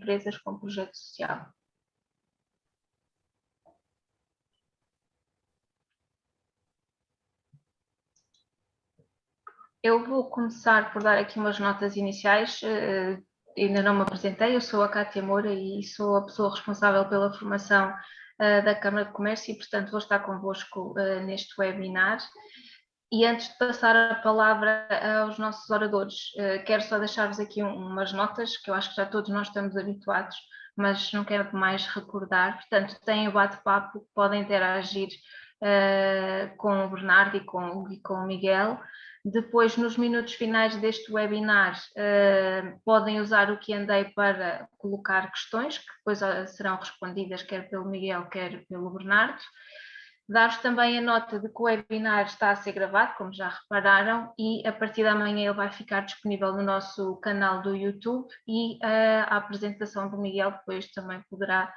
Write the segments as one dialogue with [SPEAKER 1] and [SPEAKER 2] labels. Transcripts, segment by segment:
[SPEAKER 1] empresas com projeto social. Eu vou começar por dar aqui umas notas iniciais. Ainda não me apresentei, eu sou a Cátia Moura e sou a pessoa responsável pela formação da Câmara de Comércio e, portanto, vou estar convosco neste webinar. E antes de passar a palavra aos nossos oradores, quero só deixar-vos aqui umas notas, que eu acho que já todos nós estamos habituados, mas não quero demais recordar. Portanto, têm o bate-papo, podem interagir com o Bernardo e com o Miguel. Depois, nos minutos finais deste webinar, podem usar o Q&A para colocar questões, que depois serão respondidas quer pelo Miguel, quer pelo Bernardo. Dar-vos também a nota de que o webinar está a ser gravado, como já repararam, e a partir de amanhã ele vai ficar disponível no nosso canal do YouTube e a apresentação do Miguel depois também poderá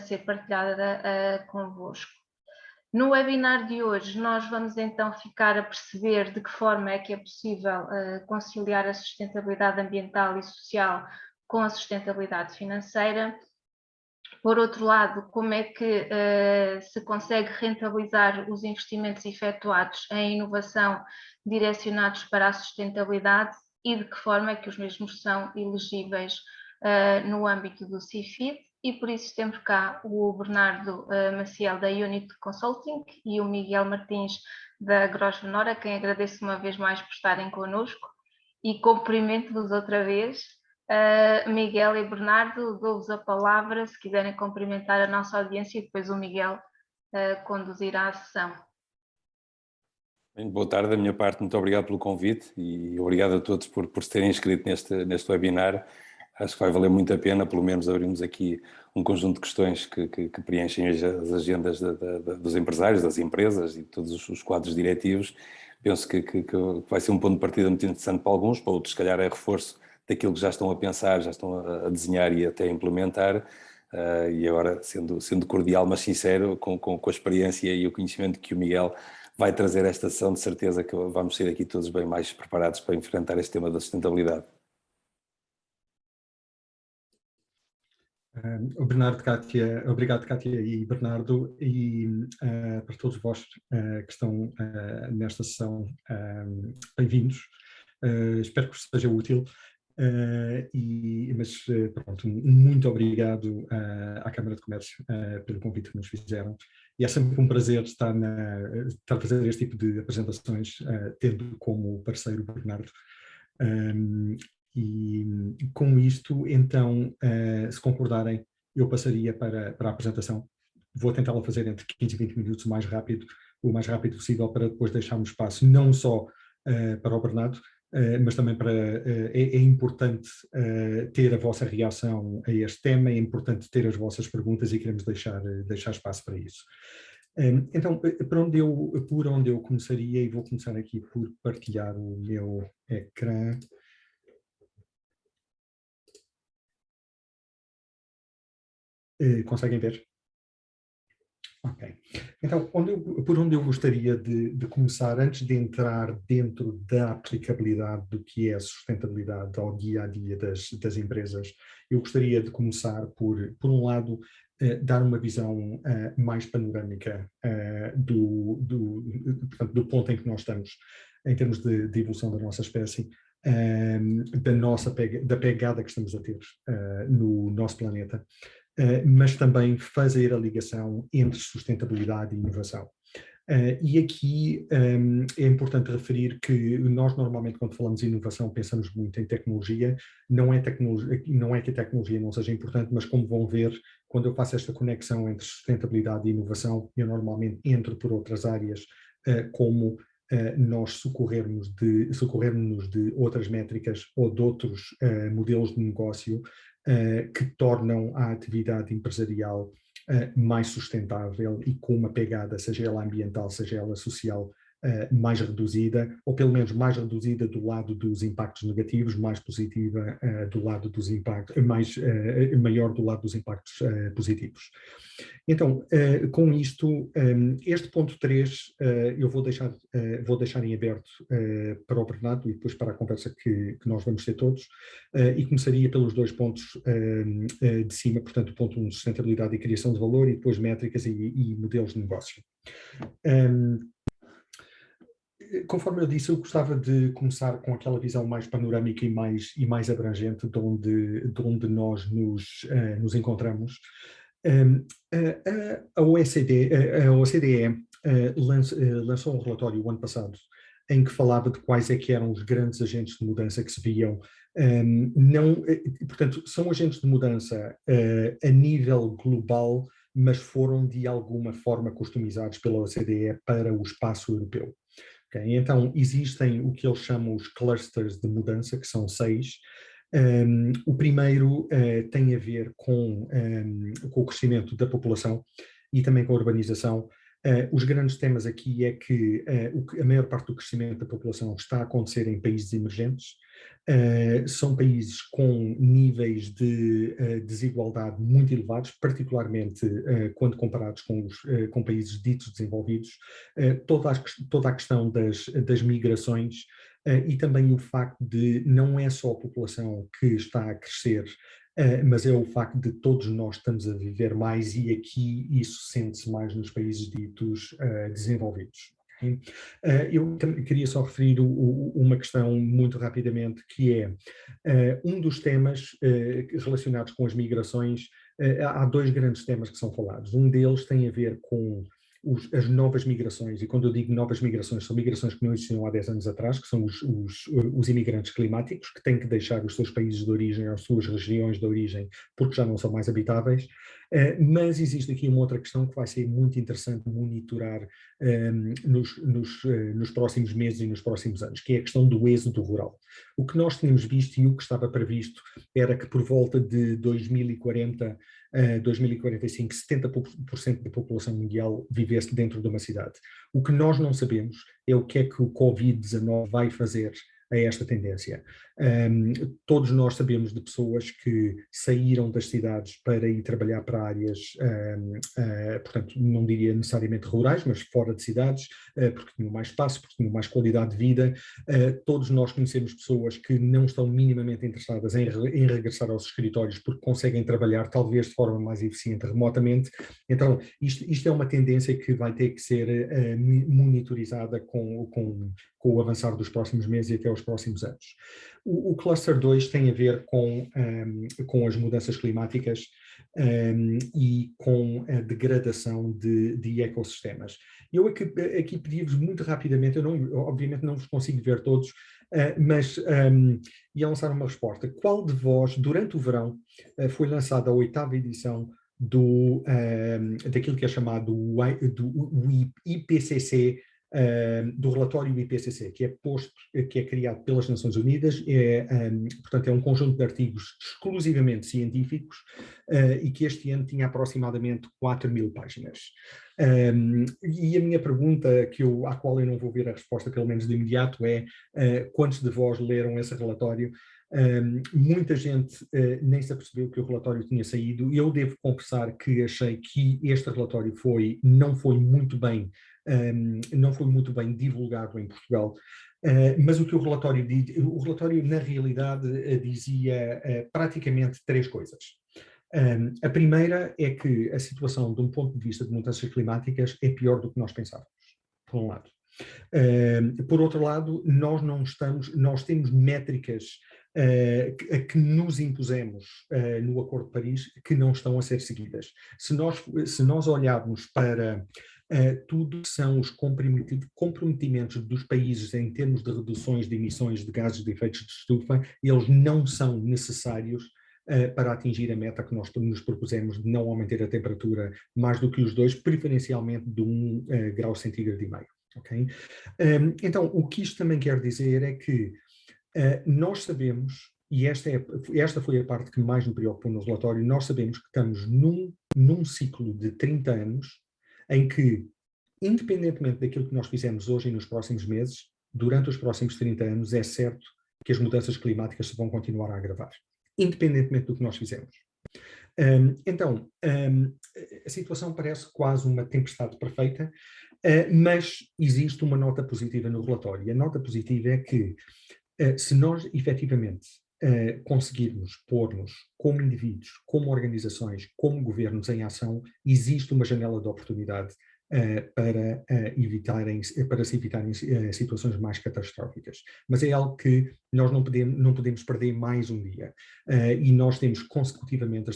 [SPEAKER 1] ser partilhada convosco. No webinar de hoje, nós vamos então ficar a perceber de que forma é que é possível conciliar a sustentabilidade ambiental e social com a sustentabilidade financeira. Por outro lado, como é que se consegue rentabilizar os investimentos efetuados em inovação direcionados para a sustentabilidade e de que forma é que os mesmos são elegíveis no âmbito do CIFID. E por isso temos cá o Bernardo Maciel da Unit Consulting e o Miguel Martins da Grosvenor, a quem agradeço uma vez mais por estarem connosco e cumprimento-vos outra vez. Miguel e Bernardo, dou-vos a palavra se quiserem cumprimentar a nossa audiência e depois o Miguel conduzirá a sessão.
[SPEAKER 2] Bem, boa tarde da minha parte, muito obrigado pelo convite e obrigado a todos por se terem inscrito neste webinar. Acho que vai valer muito a pena, pelo menos abrimos aqui um conjunto de questões que preenchem as agendas dos empresários, das empresas e de todos os quadros diretivos. Penso que vai ser um ponto de partida muito interessante para alguns, para outros se calhar é reforço daquilo que já estão a pensar, já estão a desenhar e até a implementar. E agora, sendo cordial, mas sincero, com a experiência e o conhecimento que o Miguel vai trazer a esta sessão, de certeza que vamos sair aqui todos bem mais preparados para enfrentar este tema da sustentabilidade.
[SPEAKER 3] Bernardo, Cátia, obrigado Cátia e Bernardo e para todos vós que estão nesta sessão, bem-vindos. Espero que vos seja útil. Mas pronto, muito obrigado à Câmara de Comércio pelo convite que nos fizeram e é sempre um prazer estar a fazer este tipo de apresentações tendo como parceiro o Bernardo. E com isto, então, se concordarem, eu passaria para a apresentação. Vou tentá-la fazer entre 15 e 20 minutos o mais rápido possível, para depois deixarmos espaço não só para o Bernardo, mas também é importante ter a vossa reação a este tema, é importante ter as vossas perguntas e queremos deixar espaço para isso. Então, por onde eu começaria, e vou começar aqui por partilhar o meu ecrã. Conseguem ver? Ok. Então, por onde eu gostaria de começar, antes de entrar dentro da aplicabilidade do que é a sustentabilidade ao dia-a-dia das empresas, eu gostaria de começar por um lado, dar uma visão mais panorâmica portanto, do ponto em que nós estamos, em termos de evolução da nossa espécie, da pegada que estamos a ter no nosso planeta. Mas também fazer a ligação entre sustentabilidade e inovação. E aqui é importante referir que nós normalmente quando falamos em inovação pensamos muito em tecnologia, não é que a tecnologia não seja importante, mas como vão ver, quando eu faço esta conexão entre sustentabilidade e inovação, eu normalmente entro por outras áreas, como nós socorrermos de outras métricas ou de outros modelos de negócio que tornam a atividade empresarial mais sustentável e com uma pegada, seja ela ambiental, seja ela social, mais reduzida, ou pelo menos mais reduzida do lado dos impactos negativos, mais positiva do lado dos impactos, maior do lado dos impactos positivos. Então, com isto, este ponto 3 eu vou deixar em aberto para o Bernardo e depois para a conversa que nós vamos ter todos, e começaria pelos 2 pontos de cima, portanto, o ponto 1, sustentabilidade e criação de valor, e depois métricas e modelos de negócio. Conforme eu disse, eu gostava de começar com aquela visão mais panorâmica e mais abrangente de onde nós nos encontramos. A OCDE lançou um relatório o ano passado em que falava de quais é que eram os grandes agentes de mudança que se viam. Portanto, são agentes de mudança a nível global, mas foram de alguma forma customizados pela OCDE para o espaço europeu. Okay? Então, existem o que eles chamam os clusters de mudança, que são 6. O primeiro tem a ver com o crescimento da população e também com a urbanização. Os grandes temas aqui é que a maior parte do crescimento da população está a acontecer em países emergentes. São países com níveis de desigualdade muito elevados, particularmente quando comparados com países ditos desenvolvidos. Toda a questão das migrações e também o facto de não é só a população que está a crescer, mas é o facto de todos nós estamos a viver mais, e aqui isso sente-se mais nos países ditos desenvolvidos. Eu queria só referir uma questão muito rapidamente, que é um dos temas relacionados com as migrações. Há 2 grandes temas que são falados. Um deles tem a ver com as novas migrações, e quando eu digo novas migrações, são migrações que não existiam há 10 anos atrás, que são os imigrantes climáticos, que têm que deixar os seus países de origem, as suas regiões de origem, porque já não são mais habitáveis. Mas existe aqui uma outra questão que vai ser muito interessante monitorar nos próximos meses e nos próximos anos, que é a questão do êxodo rural. O que nós tínhamos visto e o que estava previsto era que por volta de 2040, 2045, 70% da população mundial vivesse dentro de uma cidade. O que nós não sabemos é o que é que o Covid-19 vai fazer a esta tendência. Todos nós sabemos de pessoas que saíram das cidades para ir trabalhar para áreas, portanto, não diria necessariamente rurais, mas fora de cidades, porque tinham mais espaço, porque tinham mais qualidade de vida. Todos nós conhecemos pessoas que não estão minimamente interessadas em regressar aos escritórios porque conseguem trabalhar talvez de forma mais eficiente remotamente. Então, isto é uma tendência que vai ter que ser monitorizada com o avançar dos próximos meses e até os próximos anos. O Cluster 2 tem a ver com as mudanças climáticas e com a degradação de ecossistemas. Eu aqui pedi-vos muito rapidamente, obviamente não vos consigo ver todos, mas ia lançar uma resposta. Qual de vós, durante o verão, foi lançada a 8ª edição daquilo que é chamado do IPCC, do relatório IPCC, que é criado pelas Nações Unidas, portanto é um conjunto de artigos exclusivamente científicos e que este ano tinha aproximadamente 4.000 páginas. E a minha pergunta, à qual eu não vou ver a resposta pelo menos de imediato, é quantos de vós leram esse relatório? Muita gente nem se apercebeu que o relatório tinha saído. Eu devo confessar que achei que este relatório não foi muito bem divulgado em Portugal, mas o que o relatório na realidade dizia praticamente 3 coisas. A primeira é que a situação de um ponto de vista de mudanças climáticas é pior do que nós pensávamos, por um lado. Por outro lado, nós temos métricas que nos impusemos no Acordo de Paris que não estão a ser seguidas. Se nós olharmos para tudo que são os comprometimentos dos países em termos de reduções de emissões de gases de efeito de estufa, eles não são necessários para atingir a meta que nós nos propusemos de não aumentar a temperatura mais do que os 2, preferencialmente de 1,5 graus centígrados. Okay? Então, o que isto também quer dizer é que nós sabemos, e esta foi a parte que mais me preocupou no relatório, nós sabemos que estamos num ciclo de 30 anos em que independentemente daquilo que nós fizemos hoje e nos próximos meses, durante os próximos 30 anos, é certo que as mudanças climáticas se vão continuar a agravar, independentemente do que nós fizemos. Então, a situação parece quase uma tempestade perfeita, mas existe uma nota positiva no relatório. E a nota positiva é que, se nós efetivamente conseguirmos pôr-nos como indivíduos, como organizações, como governos em ação, existe uma janela de oportunidade para se evitarem situações mais catastróficas. Mas é algo que nós não podemos perder mais um dia, e nós temos consecutivamente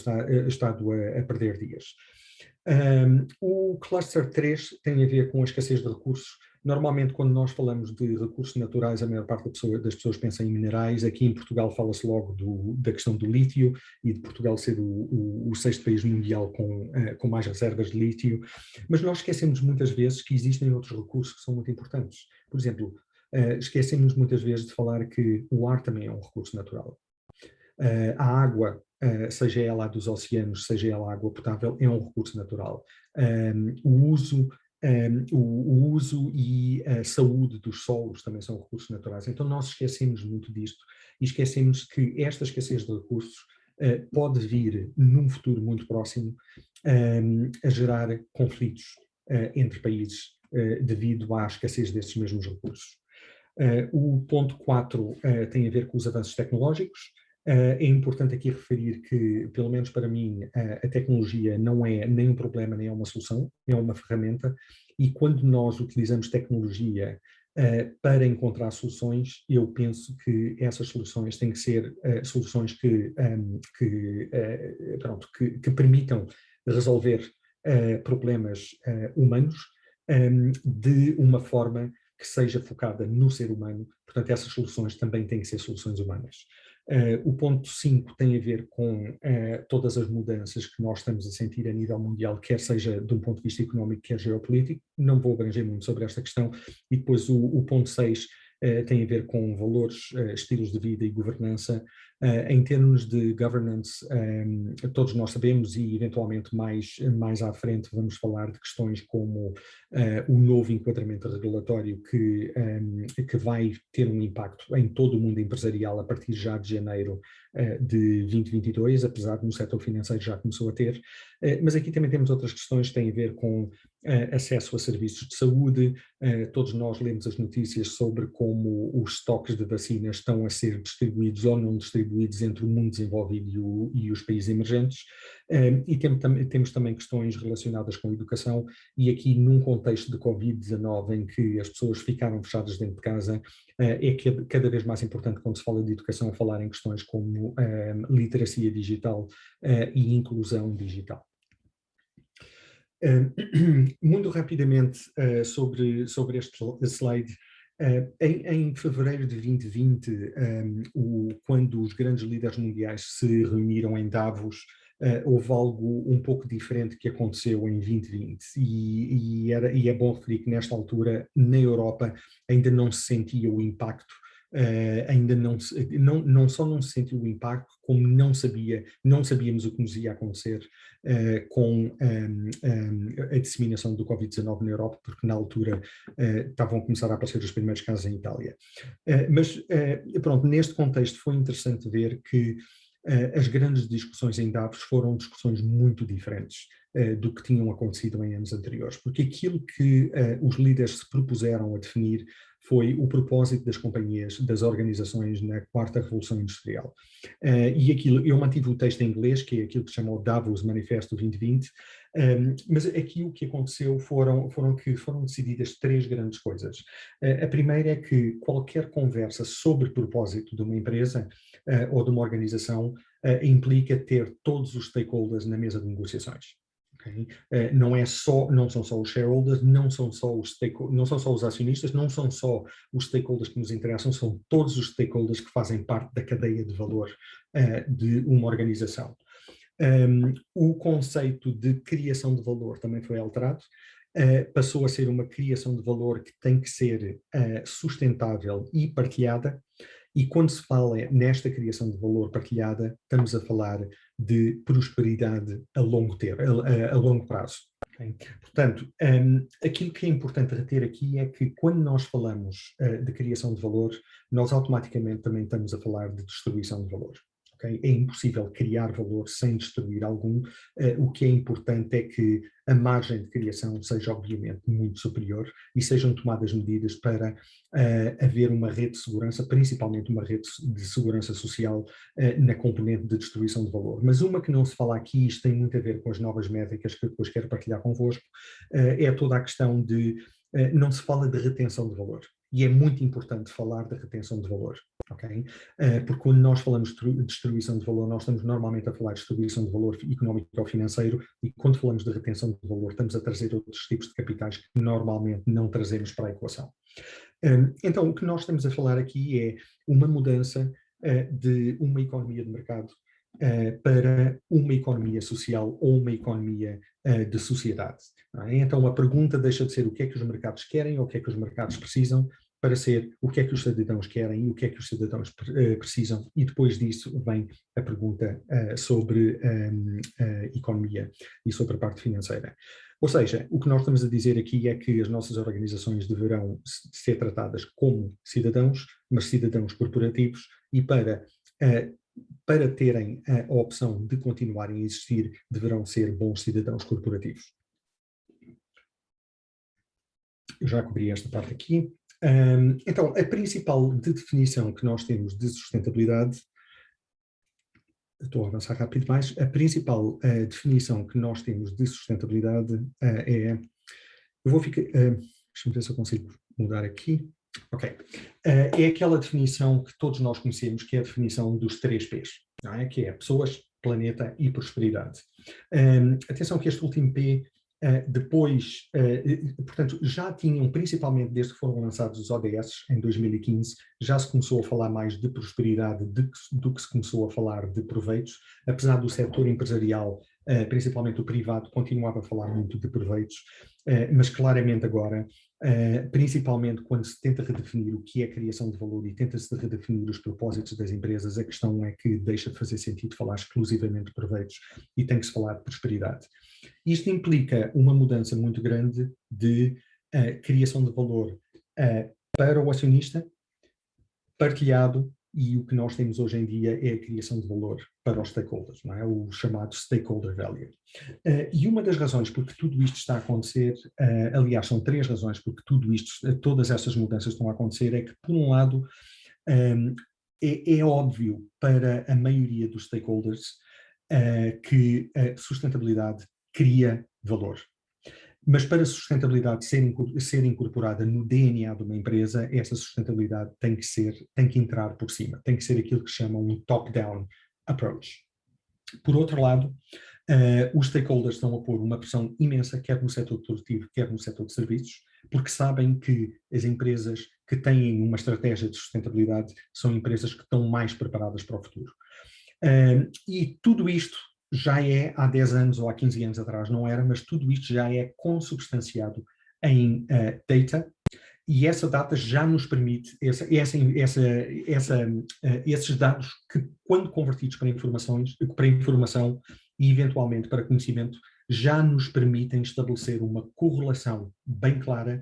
[SPEAKER 3] estado a perder dias. O Cluster 3 tem a ver com a escassez de recursos. Normalmente, quando nós falamos de recursos naturais, a maior parte das pessoas pensa em minerais. Aqui em Portugal fala-se logo da questão do lítio e de Portugal ser o sexto país mundial com mais reservas de lítio. Mas nós esquecemos muitas vezes que existem outros recursos que são muito importantes. Por exemplo, esquecemos muitas vezes de falar que o ar também é um recurso natural. A água, seja ela dos oceanos, seja ela água potável, é um recurso natural. O uso e a saúde dos solos também são recursos naturais. Então nós esquecemos muito disto e esquecemos que esta escassez de recursos pode vir, num futuro muito próximo, a gerar conflitos entre países devido à escassez destes mesmos recursos. O ponto 4 tem a ver com os avanços tecnológicos. É importante aqui referir que, pelo menos para mim, a tecnologia não é nem um problema nem é uma solução, é uma ferramenta, e quando nós utilizamos tecnologia para encontrar soluções, eu penso que essas soluções têm que ser soluções que permitam resolver problemas humanos de uma forma que seja focada no ser humano. Portanto, essas soluções também têm que ser soluções humanas. O ponto 5 tem a ver com todas as mudanças que nós estamos a sentir a nível mundial, quer seja de um ponto de vista económico, quer geopolítico. Não vou abranger muito sobre esta questão. E depois o ponto 6 tem a ver com valores, estilos de vida e governança. Em termos de governance, todos nós sabemos, e eventualmente mais à frente vamos falar de questões como o novo enquadramento regulatório que vai ter um impacto em todo o mundo empresarial a partir já de janeiro de 2022, apesar de no setor financeiro já começou a ter. Mas aqui também temos outras questões que têm a ver com acesso a serviços de saúde. Todos nós lemos as notícias sobre como os estoques de vacinas estão a ser distribuídos ou não distribuídos entre o mundo desenvolvido e os países emergentes. E temos também questões relacionadas com a educação, e aqui num contexto de Covid-19 em que as pessoas ficaram fechadas dentro de casa, é cada vez mais importante, quando se fala de educação, falar em questões como literacia digital e inclusão digital. Muito rapidamente sobre este slide. Em fevereiro de 2020, quando os grandes líderes mundiais se reuniram em Davos, houve algo um pouco diferente que aconteceu em 2020 e é bom referir que nesta altura, na Europa, ainda não se sentia o impacto. Ainda não só não se sentiu o impacto, como não sabíamos o que nos ia acontecer com a disseminação do Covid-19 na Europa, porque na altura estavam a começar a aparecer os primeiros casos em Itália. Mas pronto, neste contexto foi interessante ver que as grandes discussões em Davos foram discussões muito diferentes do que tinham acontecido em anos anteriores, porque aquilo que os líderes se propuseram a definir foi o propósito das companhias, das organizações na quarta revolução industrial. E aquilo, eu mantive o texto em inglês, que é aquilo que se chama o Davos Manifesto 2020, mas aqui o que aconteceu foram decididas três grandes coisas. A primeira é que qualquer conversa sobre propósito de uma empresa ou de uma organização implica ter todos os stakeholders na mesa de negociações. Okay? Não são só os shareholders, não são só os acionistas, não são só os stakeholders que nos interessam, são todos os stakeholders que fazem parte da cadeia de valor de uma organização. O conceito de criação de valor também foi alterado. Passou a ser uma criação de valor que tem que ser sustentável e partilhada. E quando se fala nesta criação de valor partilhada, estamos a falar de prosperidade a longo prazo. Okay? Portanto, aquilo que é importante reter aqui é que quando nós falamos de criação de valor, nós automaticamente também estamos a falar de distribuição de valor. Okay? É impossível criar valor sem destruir algum. O que é importante é que a margem de criação seja obviamente muito superior e sejam tomadas medidas para haver uma rede de segurança, principalmente uma rede de segurança social na componente de distribuição de valor. Mas uma que não se fala aqui, isto tem muito a ver com as novas métricas que eu depois quero partilhar convosco, é toda a questão de não se fala de retenção de valor. E é muito importante falar de retenção de valor, ok? Porque quando nós falamos de distribuição de valor, nós estamos normalmente a falar de distribuição de valor económico ou financeiro, e quando falamos de retenção de valor, estamos a trazer outros tipos de capitais que normalmente não trazemos para a equação. Então, o que nós estamos a falar aqui é uma mudança de uma economia de mercado para uma economia social ou uma economia de sociedade. Não é? Então, a pergunta deixa de ser o que é que os mercados querem ou o que é que os mercados precisam, para ser o que é que os cidadãos querem e o que é que os cidadãos precisam, e depois disso vem a pergunta sobre a economia e sobre a parte financeira. Ou seja, o que nós estamos a dizer aqui é que as nossas organizações deverão ser tratadas como cidadãos, mas cidadãos corporativos, e para terem a opção de continuarem a existir, deverão ser bons cidadãos corporativos. Eu já cobri esta parte aqui. Então, a principal definição que nós temos de sustentabilidade, estou a avançar rápido mais, a principal definição que nós temos de sustentabilidade eu vou ficar, deixa-me ver se eu consigo mudar aqui. Ok. É aquela definição que todos nós conhecemos, que é a definição dos 3 P's, não é? Que é pessoas, planeta e prosperidade. Atenção que este último P, depois, portanto, já tinham, principalmente desde que foram lançados os ODS em 2015, já se começou a falar mais de prosperidade do que se começou a falar de proveitos, apesar do setor empresarial, principalmente o privado, continuava a falar muito de proveitos, mas claramente agora, principalmente quando se tenta redefinir o que é criação de valor e tenta-se redefinir os propósitos das empresas, a questão é que deixa de fazer sentido falar exclusivamente de proveitos e tem que se falar de prosperidade. Isto implica uma mudança muito grande de criação de valor para o acionista, partilhado, e o que nós temos hoje em dia é a criação de valor para os stakeholders, não é? O chamado stakeholder value. E uma das razões porque tudo isto está a acontecer, aliás, são 3 razões porque todas estas mudanças estão a acontecer, é que, por um lado, é óbvio para a maioria dos stakeholders que a sustentabilidade cria valor. Mas para a sustentabilidade ser incorporada no DNA de uma empresa, essa sustentabilidade tem que entrar por cima, tem que ser aquilo que chamam um top-down approach. Por outro lado, os stakeholders estão a pôr uma pressão imensa, quer no setor produtivo, quer no setor de serviços, porque sabem que as empresas que têm uma estratégia de sustentabilidade são empresas que estão mais preparadas para o futuro. E tudo isto já é há 10 anos ou há 15 anos atrás, não era, mas tudo isto já é consubstanciado em data, e essa data já nos permite, esses dados que, quando convertidos para informação e eventualmente para conhecimento, já nos permitem estabelecer uma correlação bem clara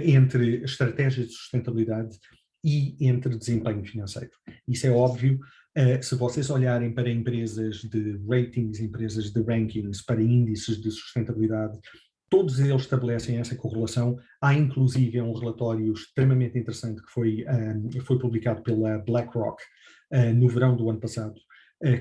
[SPEAKER 3] entre estratégias de sustentabilidade e entre desempenho financeiro. Isso é óbvio. Se vocês olharem para empresas de ratings, empresas de rankings, para índices de sustentabilidade, todos eles estabelecem essa correlação. Há inclusive um relatório extremamente interessante que foi publicado pela BlackRock no verão do ano passado,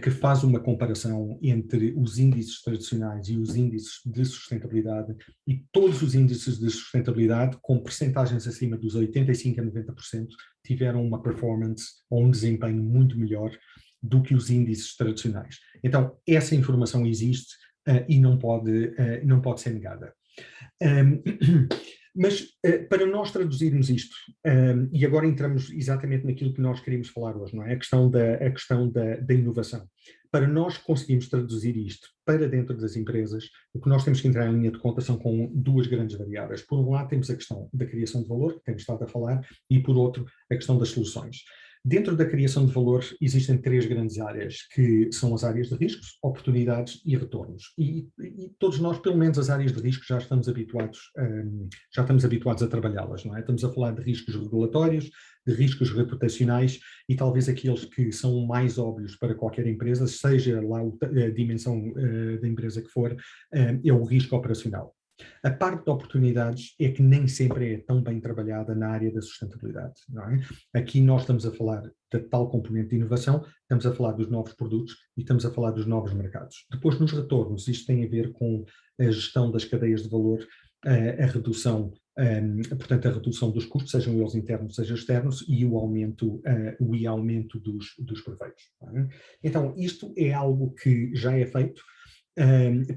[SPEAKER 3] que faz uma comparação entre os índices tradicionais e os índices de sustentabilidade, e todos os índices de sustentabilidade, com percentagens acima dos 85% a 90%, tiveram uma performance ou um desempenho muito melhor do que os índices tradicionais. Então, essa informação existe e não pode ser negada. Mas para nós traduzirmos isto, e agora entramos exatamente naquilo que nós queríamos falar hoje, não é? A questão da inovação. Para nós conseguirmos traduzir isto para dentro das empresas, o que nós temos que entrar em linha de conta são com 2 grandes variáveis. Por um lado temos a questão da criação de valor, que temos estado a falar, e por outro a questão das soluções. Dentro da criação de valor existem 3 grandes áreas, que são as áreas de riscos, oportunidades e retornos. E todos nós, pelo menos as áreas de risco, já estamos habituados a trabalhá-las, não é? Estamos a falar de riscos regulatórios, de riscos reputacionais e talvez aqueles que são mais óbvios para qualquer empresa, seja lá a dimensão da empresa que for, é o risco operacional. A parte de oportunidades é que nem sempre é tão bem trabalhada na área da sustentabilidade, não é? Aqui nós estamos a falar da tal componente de inovação, estamos a falar dos novos produtos e estamos a falar dos novos mercados. Depois, nos retornos, isto tem a ver com a gestão das cadeias de valor, a redução, portanto, a redução dos custos, sejam eles internos, sejam externos, e o aumento dos proveitos. Não é? Então, isto é algo que já é feito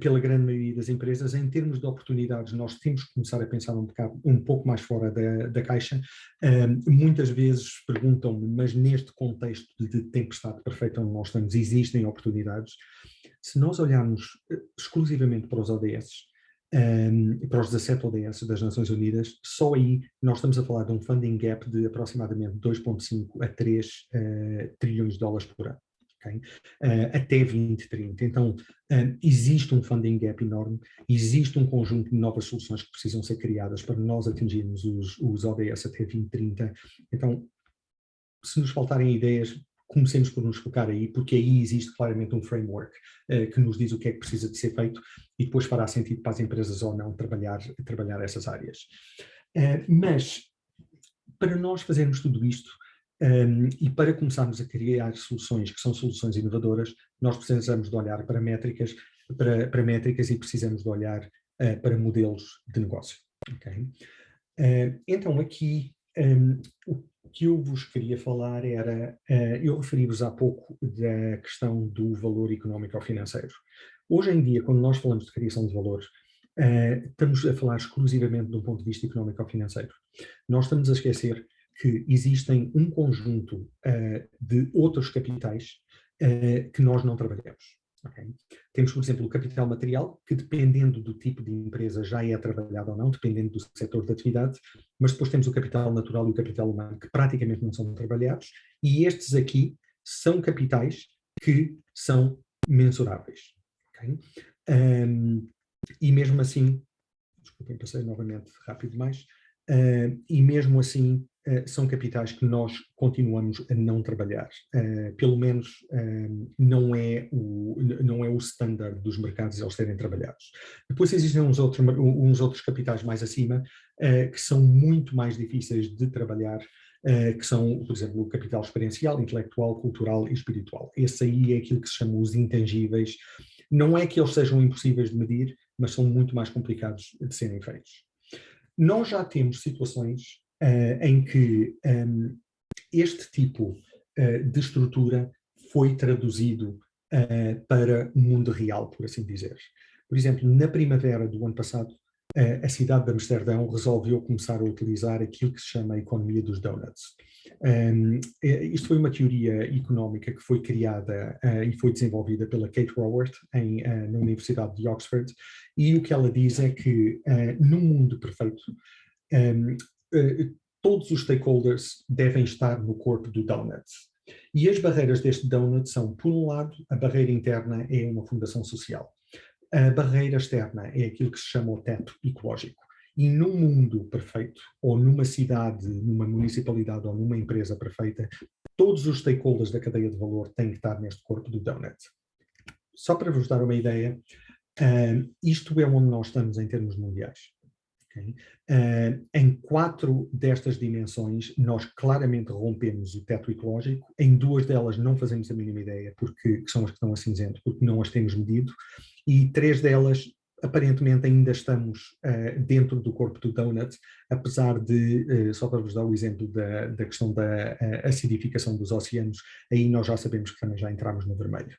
[SPEAKER 3] pela grande maioria das empresas. Em termos de oportunidades, nós temos que começar a pensar um pouco mais fora da caixa. Muitas vezes perguntam-me, mas neste contexto de tempestade perfeita onde nós estamos, existem oportunidades? Se nós olharmos exclusivamente para os ODS, para os 17 ODS das Nações Unidas, só aí nós estamos a falar de um funding gap de aproximadamente 2,5 a 3 trilhões de dólares por ano. Okay? Até 2030. Então, existe um funding gap enorme, existe um conjunto de novas soluções que precisam ser criadas para nós atingirmos os ODS até 2030. Então, se nos faltarem ideias, comecemos por nos focar aí, porque aí existe claramente um framework que nos diz o que é que precisa de ser feito e depois fará sentido para as empresas ou não trabalhar essas áreas. Mas, para nós fazermos tudo isto, e para começarmos a criar soluções que são soluções inovadoras, nós precisamos de olhar para métricas e precisamos de olhar para modelos de negócio. Okay? Então aqui o que eu vos queria falar era, eu referi-vos há pouco da questão do valor económico ou financeiro. Hoje em dia, quando nós falamos de criação de valor, estamos a falar exclusivamente de um ponto de vista económico ou financeiro. Nós estamos a esquecer que existem um conjunto de outros capitais que nós não trabalhamos. Okay? Temos, por exemplo, o capital material, que dependendo do tipo de empresa já é trabalhado ou não, dependendo do setor de atividade, mas depois temos o capital natural e o capital humano, que praticamente não são trabalhados, e estes aqui são capitais que são mensuráveis. Okay? E mesmo assim, desculpem, passei novamente rápido demais, e mesmo assim são capitais que nós continuamos a não trabalhar. Pelo menos não é o standard dos mercados eles serem trabalhados. Depois existem uns outros capitais mais acima que são muito mais difíceis de trabalhar, que são, por exemplo, o capital experiencial, intelectual, cultural e espiritual. Esse aí é aquilo que se chama os intangíveis. Não é que eles sejam impossíveis de medir, mas são muito mais complicados de serem feitos. Nós já temos situações em que este tipo de estrutura foi traduzido para o mundo real, por assim dizer. Por exemplo, na primavera do ano passado, a cidade de Amsterdão resolveu começar a utilizar aquilo que se chama a economia dos donuts. Isto foi uma teoria económica que foi criada e foi desenvolvida pela Kate Raworth na Universidade de Oxford, e o que ela diz é que num mundo perfeito, todos os stakeholders devem estar no corpo do donut. E as barreiras deste donut são, por um lado, a barreira interna é uma fundação social. A barreira externa é aquilo que se chama o teto ecológico. E num mundo perfeito, ou numa cidade, numa municipalidade ou numa empresa perfeita, todos os stakeholders da cadeia de valor têm que estar neste corpo do donut. Só para vos dar uma ideia, isto é onde nós estamos em termos mundiais. Okay? Em 4 destas dimensões, nós claramente rompemos o teto ecológico. Em 2 delas não fazemos a mínima ideia, que são as que estão a cinzento, porque não as temos medido, e 3 delas, aparentemente, ainda estamos dentro do corpo do donut, apesar de, só para vos dar o exemplo da questão da acidificação dos oceanos, aí nós já sabemos que também já entramos no vermelho.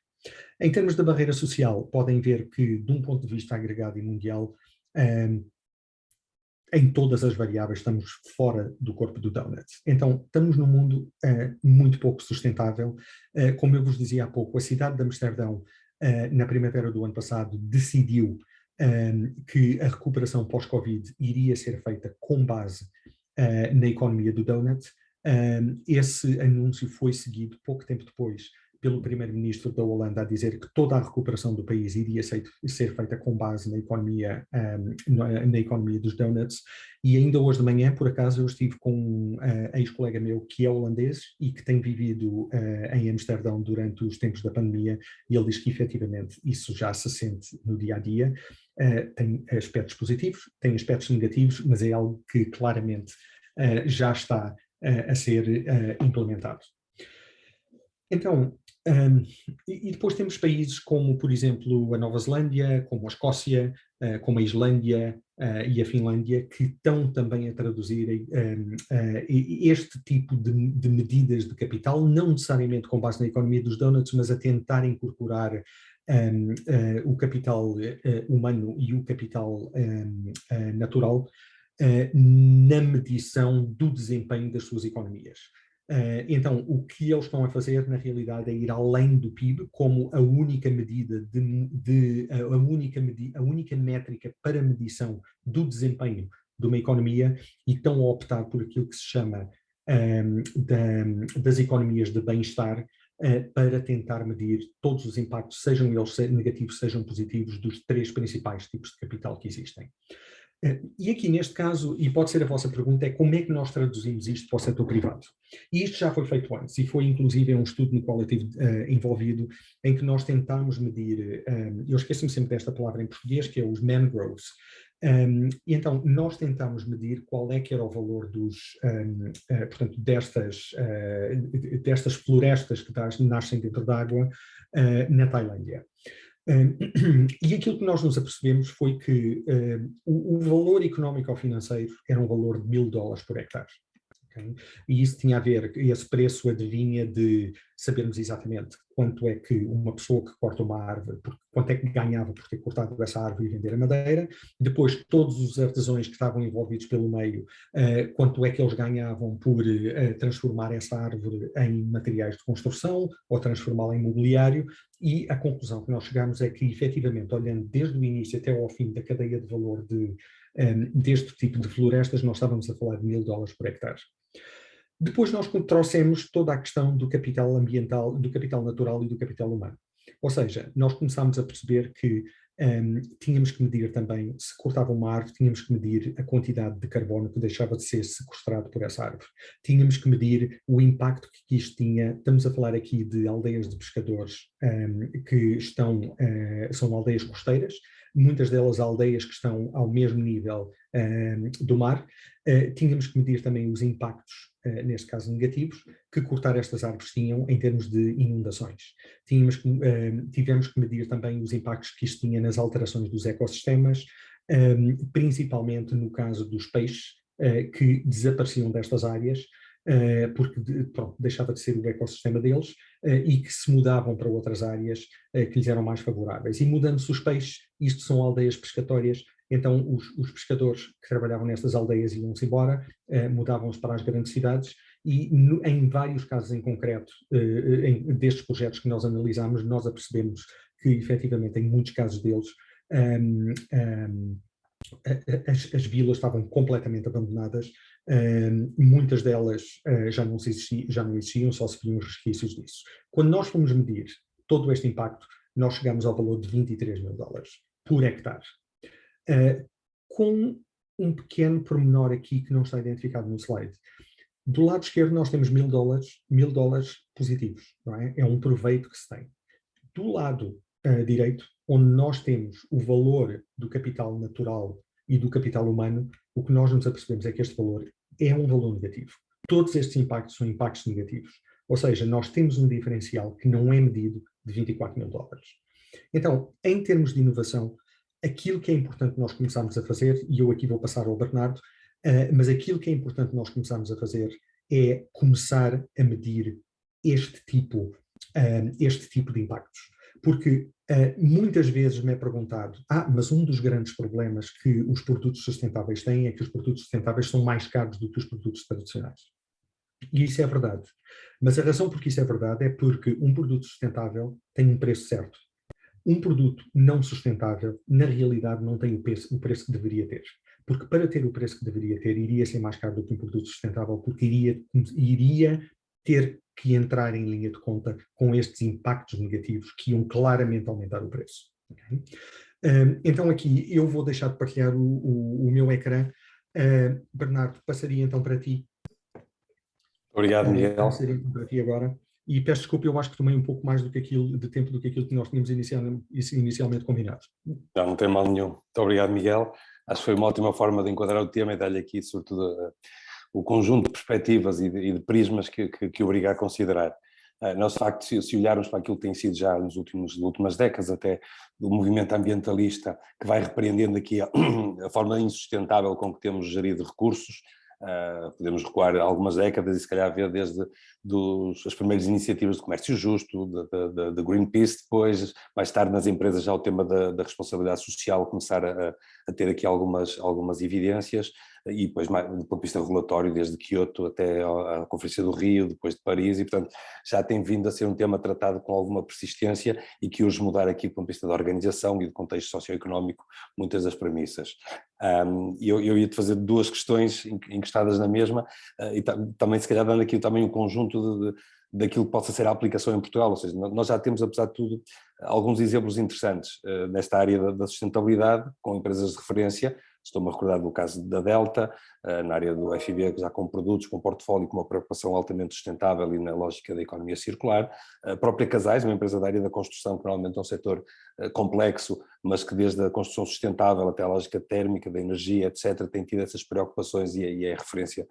[SPEAKER 3] Em termos da barreira social, podem ver que, de um ponto de vista agregado e mundial, em todas as variáveis estamos fora do corpo do donut. Então, estamos num mundo muito pouco sustentável. Como eu vos dizia há pouco, a cidade de Amsterdão, na primavera do ano passado, decidiu que a recuperação pós-Covid iria ser feita com base na economia do donut. Esse anúncio foi seguido pouco tempo depois pelo primeiro-ministro da Holanda a dizer que toda a recuperação do país iria ser feita com base na economia dos donuts. E ainda hoje de manhã, por acaso, eu estive com um ex-colega meu que é holandês e que tem vivido em Amsterdão durante os tempos da pandemia, e ele diz que efetivamente isso já se sente no dia a dia. Tem aspectos positivos, tem aspectos negativos, mas é algo que claramente já está a ser implementado. Então, e depois temos países como, por exemplo, a Nova Zelândia, como a Escócia, como a Islândia e a Finlândia, que estão também a traduzir este tipo de medidas de capital, não necessariamente com base na economia dos donuts, mas a tentar incorporar o capital humano e o capital natural na medição do desempenho das suas economias. Então, o que eles estão a fazer, na realidade, é ir além do PIB como a única medida, a única métrica para medição do desempenho de uma economia, e estão a optar por aquilo que se chama das economias de bem-estar, para tentar medir todos os impactos, sejam eles negativos, sejam positivos, dos 3 principais tipos de capital que existem. E aqui neste caso, e pode ser a vossa pergunta, é como é que nós traduzimos isto para o setor privado? E isto já foi feito antes, e foi inclusive um estudo no qual eu estive envolvido, em que nós tentámos medir, eu esqueço-me sempre desta palavra em português, que é os mangroves. E então nós tentámos medir qual é que era o valor portanto, destas florestas que nascem dentro d'água na Tailândia. E aquilo que nós nos apercebemos foi que o valor económico ou financeiro era um valor de $1000 por hectare. Okay? E isso tinha a ver, esse preço adivinha de sabermos exatamente quanto é que uma pessoa que corta uma árvore, quanto é que ganhava por ter cortado essa árvore e vender a madeira, depois todos os artesãos que estavam envolvidos pelo meio, quanto é que eles ganhavam por transformar essa árvore em materiais de construção ou transformá-la em mobiliário, e a conclusão que nós chegamos é que, efetivamente, olhando desde o início até ao fim da cadeia de valor deste tipo de florestas, nós estávamos a falar de $1000 por hectare. Depois nós trouxemos toda a questão do capital ambiental, do capital natural e do capital humano. Ou seja, nós começámos a perceber que tínhamos que medir também, se cortava uma árvore, tínhamos que medir a quantidade de carbono que deixava de ser sequestrado por essa árvore. Tínhamos que medir o impacto que isto tinha. Estamos a falar aqui de aldeias de pescadores que são aldeias costeiras, muitas delas aldeias que estão ao mesmo nível do mar. Tínhamos que medir também os impactos, neste caso negativos, que cortar estas árvores tinham em termos de inundações. Tivemos que medir também os impactos que isto tinha nas alterações dos ecossistemas, principalmente no caso dos peixes, que desapareciam destas áreas, porque deixava de ser o ecossistema deles, e que se mudavam para outras áreas que lhes eram mais favoráveis. E mudando-se os peixes, isto são aldeias pescatórias, então os pescadores que trabalhavam nestas aldeias iam-se embora, mudavam-se para as grandes cidades, e em vários casos em concreto, destes projetos que nós analisámos, nós apercebemos que, efetivamente, em muitos casos deles, as vilas estavam completamente abandonadas, muitas delas já não existiam, só se viam os resquícios disso. Quando nós fomos medir todo este impacto, nós chegamos ao valor de $23.000 por hectare. Com um pequeno pormenor aqui que não está identificado no slide. Do lado esquerdo nós temos $1000 positivos, não é? É um proveito que se tem. Do lado direito, onde nós temos o valor do capital natural e do capital humano, o que nós nos apercebemos é que este valor é um valor negativo. Todos estes impactos são impactos negativos. Ou seja, nós temos um diferencial que não é medido de $24.000. Então, em termos de inovação, aquilo que é importante nós começarmos a fazer, e eu aqui vou passar ao Bernardo, mas aquilo que é importante nós começarmos a fazer é começar a medir este tipo de impactos. Porque muitas vezes me é perguntado, mas um dos grandes problemas que os produtos sustentáveis têm é que os produtos sustentáveis são mais caros do que os produtos tradicionais. E isso é verdade. Mas a razão por que isso é verdade é porque um produto sustentável tem um preço certo. Um produto não sustentável, na realidade, não tem o preço que deveria ter. porque para ter o preço que deveria ter, iria ser mais caro do que um produto sustentável, porque iria ter que entrar em linha de conta com estes impactos negativos que iam claramente aumentar o preço. Okay? Então aqui eu vou deixar de partilhar o meu ecrã. Bernardo, passaria então para ti.
[SPEAKER 2] Obrigado, Miguel.
[SPEAKER 3] Passaria então para ti agora. E peço desculpa, eu acho que tomei um pouco mais de tempo do que aquilo que nós tínhamos inicialmente combinado.
[SPEAKER 2] Não tem mal nenhum. Muito obrigado, Miguel. Acho que foi uma ótima forma de enquadrar o tema e dar-lhe aqui, sobretudo, o conjunto de perspectivas e de prismas que obriga a considerar. Nós, de facto, se olharmos para aquilo que tem sido já nas últimas décadas, até do movimento ambientalista, que vai repreendendo aqui a forma insustentável com que temos gerido recursos, podemos recuar algumas décadas e se calhar ver desde as primeiras iniciativas de comércio justo, da Greenpeace, depois, mais tarde nas empresas já o tema da responsabilidade social começar a ter aqui algumas evidências, e depois do ponto de vista regulatório, desde Kyoto até a Conferência do Rio, depois de Paris, e portanto já tem vindo a ser um tema tratado com alguma persistência e que urge mudar aqui do ponto de vista da organização e do contexto socioeconómico muitas das premissas. Eu ia-te fazer duas questões encostadas na mesma, e também se calhar dando aqui também um conjunto daquilo que possa ser a aplicação em Portugal, ou seja, nós já temos, apesar de tudo, alguns exemplos interessantes nesta área da sustentabilidade, com empresas de referência. Estou-me a recordar do caso da Delta, na área do FIB, já com produtos, com portfólio, com uma preocupação altamente sustentável e na lógica da economia circular. A própria Casais, uma empresa da área da construção, que normalmente é um setor complexo, mas que desde a construção sustentável até a lógica térmica, da energia, etc., tem tido essas preocupações e é referência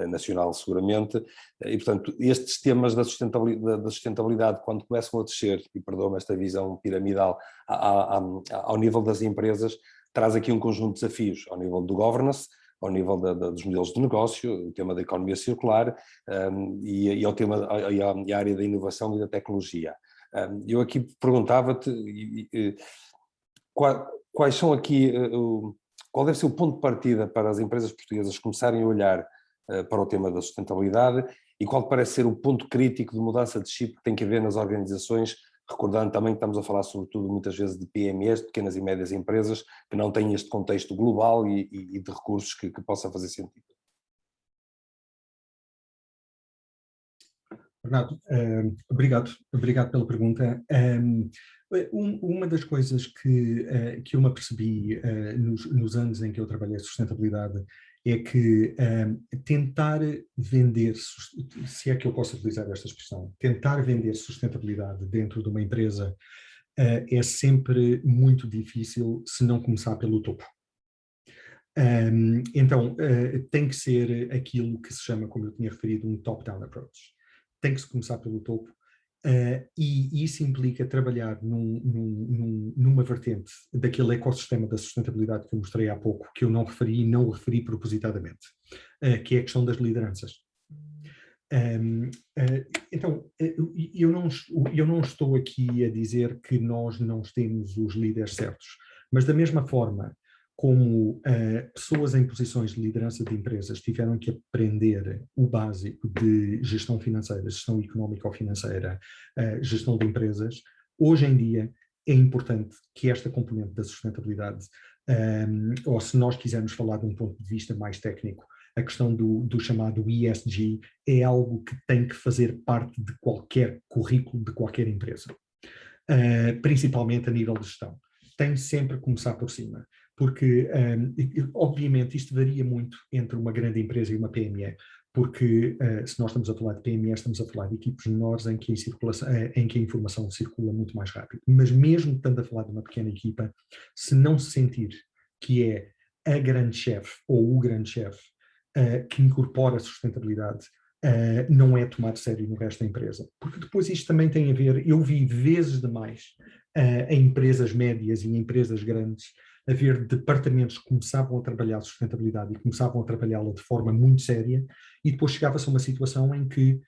[SPEAKER 2] nacional seguramente. E, portanto, estes temas da sustentabilidade, quando começam a descer, e perdoa-me esta visão piramidal, ao nível das empresas, traz aqui um conjunto de desafios ao nível do governance, ao nível dos modelos de negócio, o tema da economia circular e ao tema e a área da inovação e da tecnologia. Eu aqui perguntava-te quais são aqui, qual deve ser o ponto de partida para as empresas portuguesas começarem a olhar para o tema da sustentabilidade e qual parece ser o ponto crítico de mudança de chip que tem que haver nas organizações, recordando também que estamos a falar sobretudo muitas vezes de PMEs, de pequenas e médias empresas, que não têm este contexto global e de recursos que possa fazer sentido.
[SPEAKER 3] Bernardo, obrigado pela pergunta. Uma das coisas que eu me apercebi nos anos em que eu trabalhei em sustentabilidade é que tentar vender, se é que eu posso utilizar esta expressão, tentar vender sustentabilidade dentro de uma empresa é sempre muito difícil se não começar pelo topo. Então, tem que ser aquilo que se chama, como eu tinha referido, um top-down approach. Tem que se começar pelo topo. E isso implica trabalhar numa vertente daquele ecossistema da sustentabilidade que eu mostrei há pouco, que eu não referi e não o referi propositadamente, que é a questão das lideranças. Então, eu não estou aqui a dizer que nós não temos os líderes certos, mas da mesma forma como pessoas em posições de liderança de empresas tiveram que aprender o básico de gestão financeira, gestão económica ou financeira, gestão de empresas, hoje em dia é importante que esta componente da sustentabilidade, ou se nós quisermos falar de um ponto de vista mais técnico, a questão do chamado ESG é algo que tem que fazer parte de qualquer currículo de qualquer empresa, principalmente a nível de gestão. Tem sempre que começar por cima. Porque, obviamente, isto varia muito entre uma grande empresa e uma PME, porque se nós estamos a falar de PME, estamos a falar de equipes menores em que a informação circula muito mais rápido. Mas mesmo estando a falar de uma pequena equipa, se não se sentir que é a grande chefe ou o grande chefe que incorpora a sustentabilidade, não é tomado sério no resto da empresa. Porque depois isto também tem a ver, eu vi vezes demais em empresas médias e em empresas grandes, haver departamentos que começavam a trabalhar a sustentabilidade e começavam a trabalhá-la de forma muito séria e depois chegava-se a uma situação em que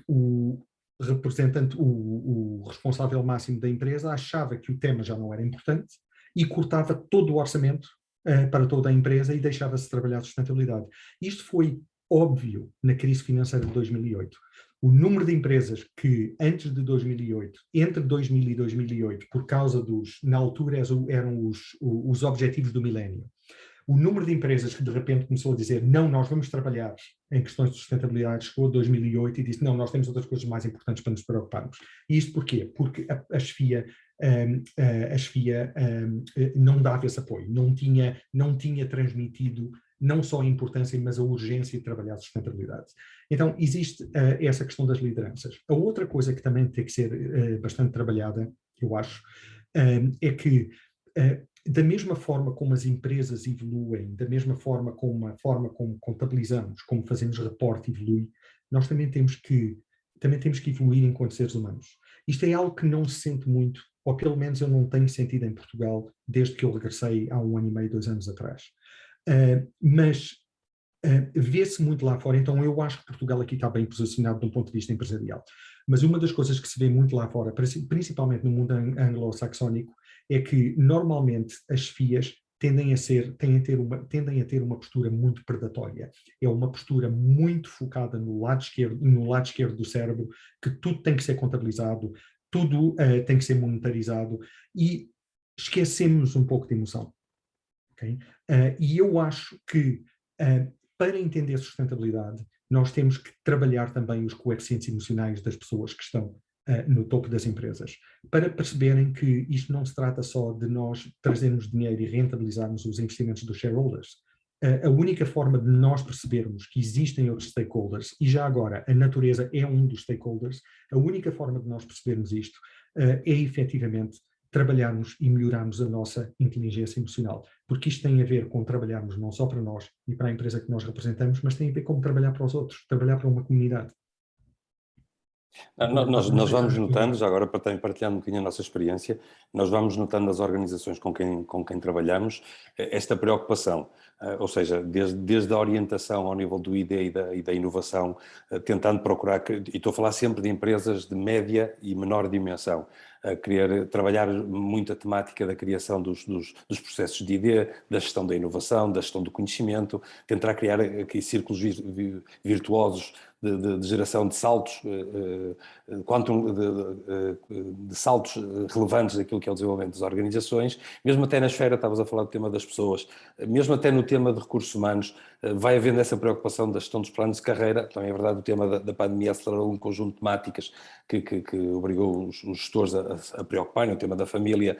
[SPEAKER 3] o representante, o responsável máximo da empresa achava que o tema já não era importante e cortava todo o orçamento para toda a empresa e deixava-se trabalhar a sustentabilidade. Isto foi óbvio na crise financeira de 2008. O número de empresas que antes de 2008, entre 2000 e 2008, por causa na altura eram os objetivos do milénio, O número de empresas que de repente começou a dizer não, nós vamos trabalhar em questões de sustentabilidade chegou a 2008 e disse não, nós temos outras coisas mais importantes para nos preocuparmos. E isto porquê? Porque a SFIA não dava esse apoio, não tinha transmitido não só a importância, mas a urgência de trabalhar a sustentabilidade. Então, existe essa questão das lideranças. A outra coisa que também tem que ser bastante trabalhada, eu acho, é que da mesma forma como as empresas evoluem, da mesma forma como contabilizamos, como fazemos reporte evolui, nós também temos que evoluir enquanto seres humanos. Isto é algo que não se sente muito, ou pelo menos eu não tenho sentido em Portugal desde que eu regressei há 1 ano e meio, 2 anos atrás. Mas vê-se muito lá fora, então eu acho que Portugal aqui está bem posicionado de um ponto de vista empresarial. Mas uma das coisas que se vê muito lá fora, principalmente no mundo anglo-saxónico, é que normalmente as FIAs tendem a ter uma postura muito predatória. É uma postura muito focada no lado esquerdo do cérebro, que tudo tem que ser contabilizado, tudo tem que ser monetarizado e esquecemos um pouco de emoção. Okay? E eu acho que para entender sustentabilidade, nós temos que trabalhar também os coeficientes emocionais das pessoas que estão no topo das empresas, para perceberem que isto não se trata só de nós trazermos dinheiro e rentabilizarmos os investimentos dos shareholders. A única forma de nós percebermos que existem outros stakeholders, e já agora a natureza é um dos stakeholders, a única forma de nós percebermos isto é efetivamente trabalharmos e melhorarmos a nossa inteligência emocional, porque isto tem a ver com trabalharmos não só para nós e para a empresa que nós representamos, mas tem a ver com trabalhar para os outros, trabalhar para uma comunidade.
[SPEAKER 2] Nós vamos notando, já agora para também partilhar um bocadinho a nossa experiência, nós vamos notando nas organizações com quem trabalhamos esta preocupação, ou seja, desde a orientação ao nível do ID e da inovação, tentando procurar, e estou a falar sempre de empresas de média e menor dimensão, a querer trabalhar muito a temática da criação dos processos de ID, da gestão da inovação, da gestão do conhecimento, tentar criar aqui círculos virtuosos de geração de saltos, de saltos relevantes daquilo que é o desenvolvimento das organizações, mesmo até na esfera, estavas a falar do tema das pessoas, mesmo até no tema de recursos humanos, vai havendo essa preocupação da gestão dos planos de carreira. Também é verdade, o tema da pandemia acelerou um conjunto de temáticas que obrigou os gestores a preocuparem, o tema da família,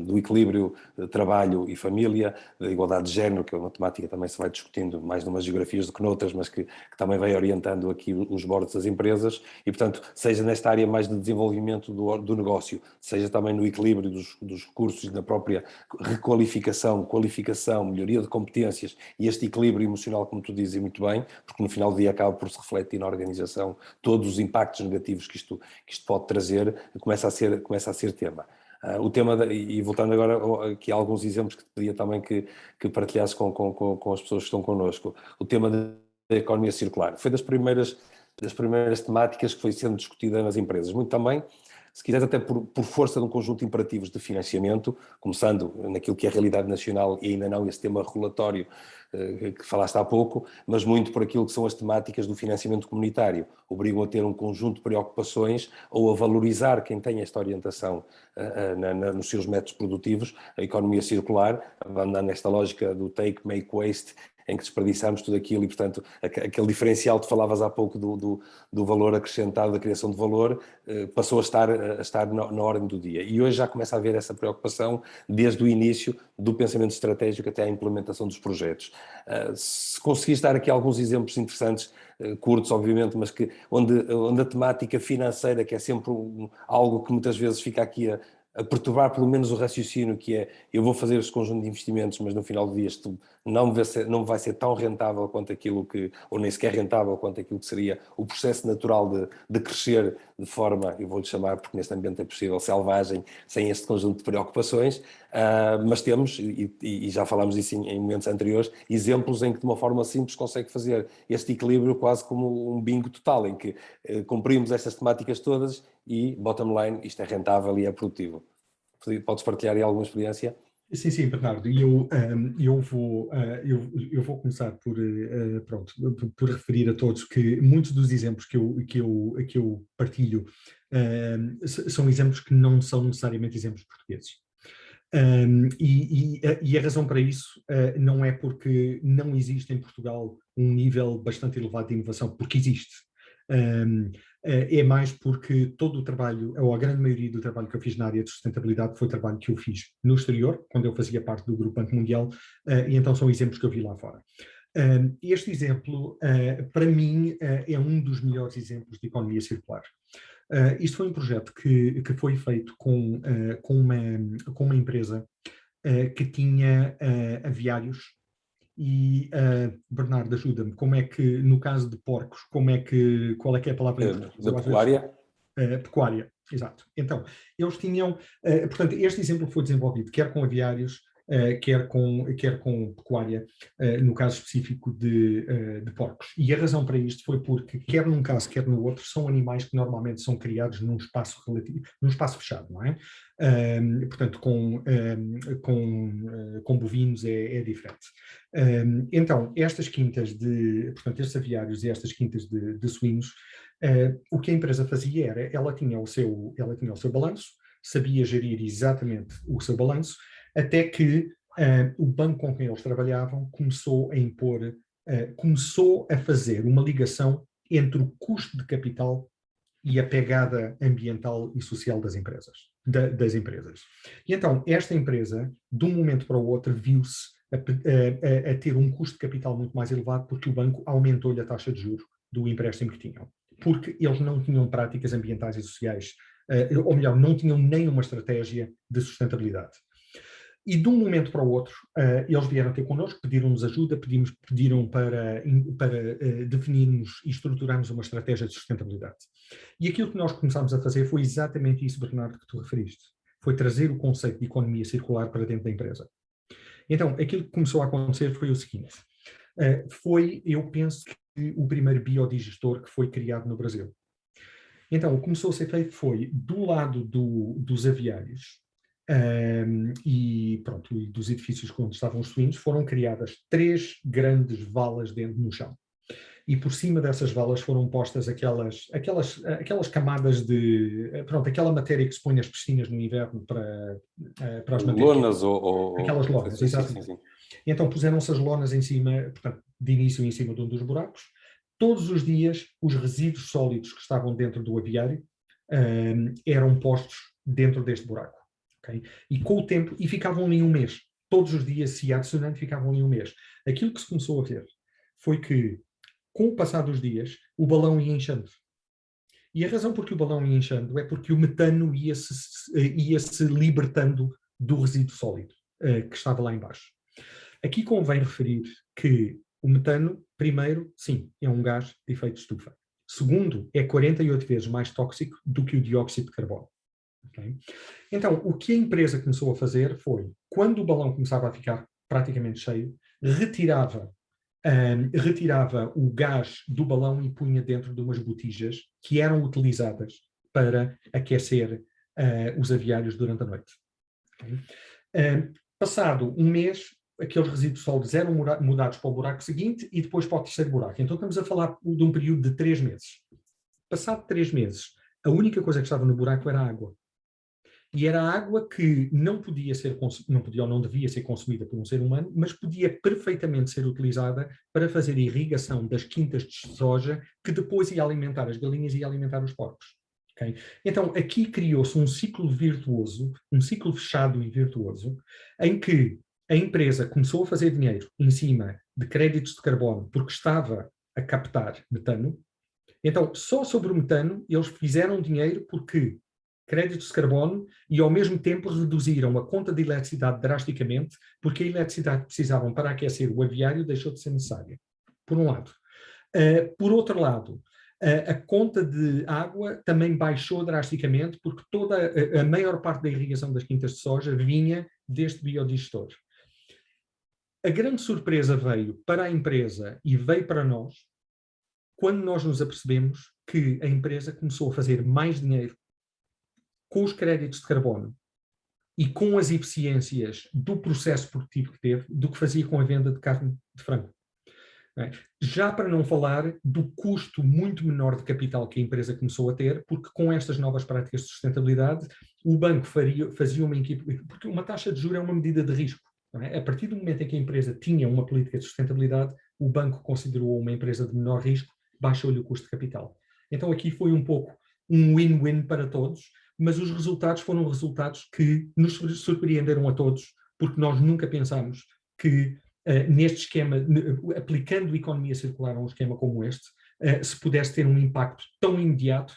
[SPEAKER 2] do equilíbrio de trabalho e família, da igualdade de género, que é uma temática que também se vai discutindo mais numas geografias do que noutras, mas que também vai orientando aqui os boards das empresas e, portanto, seja nesta área mais de desenvolvimento do negócio, seja também no equilíbrio dos recursos e na própria requalificação, qualificação, melhoria de competências e este equilíbrio emocional, como tu dizes muito bem, porque no final do dia acaba por se refletir na organização todos os impactos negativos que isto pode trazer, começa a ser tema. O tema, e voltando agora aqui a alguns exemplos que te pedia também que partilhasse com as pessoas que estão connosco, o tema da economia circular foi das primeiras temáticas que foi sendo discutida nas empresas, muito também, se quiseres até por força de um conjunto de imperativos de financiamento, começando naquilo que é a realidade nacional e ainda não esse tema regulatório que falaste há pouco, mas muito por aquilo que são as temáticas do financiamento comunitário, obrigam a ter um conjunto de preocupações ou a valorizar quem tem esta orientação nos seus métodos produtivos, a economia circular, andando nesta lógica do take, make, waste, em que desperdiçamos tudo aquilo e, portanto, aquele diferencial que falavas há pouco do valor acrescentado, da criação de valor, passou a estar na ordem do dia. E hoje já começa a haver essa preocupação desde o início do pensamento estratégico até à implementação dos projetos. Se conseguires dar aqui alguns exemplos interessantes, curtos, obviamente, mas onde a temática financeira, que é sempre algo que muitas vezes fica aqui a perturbar pelo menos o raciocínio, que é, eu vou fazer este conjunto de investimentos, mas no final do dia isto não vai ser tão rentável quanto aquilo ou nem sequer rentável quanto aquilo que seria o processo natural de crescer de forma, eu vou-lhe chamar, porque neste ambiente é possível, selvagem, sem este conjunto de preocupações, mas temos, e já falámos disso em momentos anteriores, exemplos em que de uma forma simples consegue fazer este equilíbrio quase como um bingo total, em que cumprimos estas temáticas todas e, bottom line, isto é rentável e é produtivo. Podes partilhar aí alguma experiência?
[SPEAKER 3] Sim, Bernardo, e eu vou começar por referir a todos que muitos dos exemplos que eu partilho são exemplos que não são necessariamente exemplos portugueses. E a razão para isso não é porque não existe em Portugal um nível bastante elevado de inovação, porque existe. É mais porque todo o trabalho, ou a grande maioria do trabalho que eu fiz na área de sustentabilidade foi trabalho que eu fiz no exterior, quando eu fazia parte do Grupo Banco Mundial, e então são exemplos que eu vi lá fora. Este exemplo, para mim, é um dos melhores exemplos de economia circular. Isto foi um projeto que foi feito com uma empresa que tinha aviários e, Bernardo, ajuda-me, como é que, no caso de porcos, qual é que é a palavra em português?
[SPEAKER 2] Da pecuária?
[SPEAKER 3] Pecuária, exato. Então, eles tinham, portanto, este exemplo foi desenvolvido quer com aviários, quer com pecuária, no caso específico de porcos. E a razão para isto foi porque, quer num caso, quer no outro, são animais que normalmente são criados num espaço fechado, não é? Portanto, com bovinos é diferente. Então, estes aviários e estas quintas de suínos, o que a empresa fazia era, ela tinha o seu balanço, sabia gerir exatamente o seu balanço, até que o banco com quem eles trabalhavam começou a fazer uma ligação entre o custo de capital e a pegada ambiental e social das empresas. E então, esta empresa, de um momento para o outro, viu-se a ter um custo de capital muito mais elevado, porque o banco aumentou-lhe a taxa de juros do empréstimo que tinham. Porque eles não tinham práticas ambientais e sociais, ou melhor, não tinham nenhuma estratégia de sustentabilidade. E de um momento para o outro, eles vieram ter connosco, pediram-nos ajuda, pediram para definirmos e estruturarmos uma estratégia de sustentabilidade. E aquilo que nós começámos a fazer foi exatamente isso, Bernardo, que tu referiste. Foi trazer o conceito de economia circular para dentro da empresa. Então, aquilo que começou a acontecer foi o seguinte. Eu penso que o primeiro biodigestor que foi criado no Brasil. Então, o que começou a ser feito foi, do lado dos aviários, e dos edifícios onde estavam os suínos, foram criadas 3 grandes valas no chão. E por cima dessas valas foram postas aquelas camadas aquela matéria que se põe nas piscinas no inverno para as manter.
[SPEAKER 2] Lonas
[SPEAKER 3] aquelas lonas, exatamente. Sim. E então puseram-se as lonas em cima, portanto, de início em cima de um dos buracos. Todos os dias, os resíduos sólidos que estavam dentro do aviário eram postos dentro deste buraco. Okay? E com o tempo, e ficavam ali um mês. Todos os dias, se adicionando, ficavam ali um mês. Aquilo que se começou a ver foi que, com o passar dos dias, o balão ia inchando. E a razão por que o balão ia inchando é porque o metano ia-se libertando do resíduo sólido que estava lá embaixo. Aqui convém referir que o metano, primeiro, sim, é um gás de efeito estufa. Segundo, é 48 vezes mais tóxico do que o dióxido de carbono. Okay? Então, o que a empresa começou a fazer foi, quando o balão começava a ficar praticamente cheio, retirava o gás do balão e punha dentro de umas botijas que eram utilizadas para aquecer os aviários durante a noite. Okay? Passado um mês, aqueles resíduos sólidos eram mudados para o buraco seguinte e depois para o terceiro buraco. Então estamos a falar de um período de 3 meses. Passado 3 meses, a única coisa que estava no buraco era a água. E era água que não devia ser consumida por um ser humano, mas podia perfeitamente ser utilizada para fazer a irrigação das quintas de soja, que depois ia alimentar as galinhas e ia alimentar os porcos. Okay? Então, aqui criou-se um ciclo virtuoso, um ciclo fechado e virtuoso, em que a empresa começou a fazer dinheiro em cima de créditos de carbono, porque estava a captar metano. Então, só sobre o metano, eles fizeram dinheiro porque créditos de carbono e, ao mesmo tempo, reduziram a conta de eletricidade drasticamente, porque a eletricidade que precisavam para aquecer o aviário deixou de ser necessária, por um lado. Por outro lado, a conta de água também baixou drasticamente, porque a maior parte da irrigação das quintas de soja vinha deste biodigestor. A grande surpresa veio para a empresa e veio para nós, quando nós nos apercebemos que a empresa começou a fazer mais dinheiro com os créditos de carbono e com as eficiências do processo produtivo que teve, do que fazia com a venda de carne de frango. não é? Já para não falar do custo muito menor de capital que a empresa começou a ter, porque com estas novas práticas de sustentabilidade, o banco fazia uma equipe, porque uma taxa de juros é uma medida de risco. Não é? A partir do momento em que a empresa tinha uma política de sustentabilidade, o banco considerou uma empresa de menor risco, baixou-lhe o custo de capital. Então aqui foi um pouco um win-win para todos, mas os resultados foram resultados que nos surpreenderam a todos, porque nós nunca pensámos que neste esquema, aplicando economia circular a um esquema como este, se pudesse ter um impacto tão imediato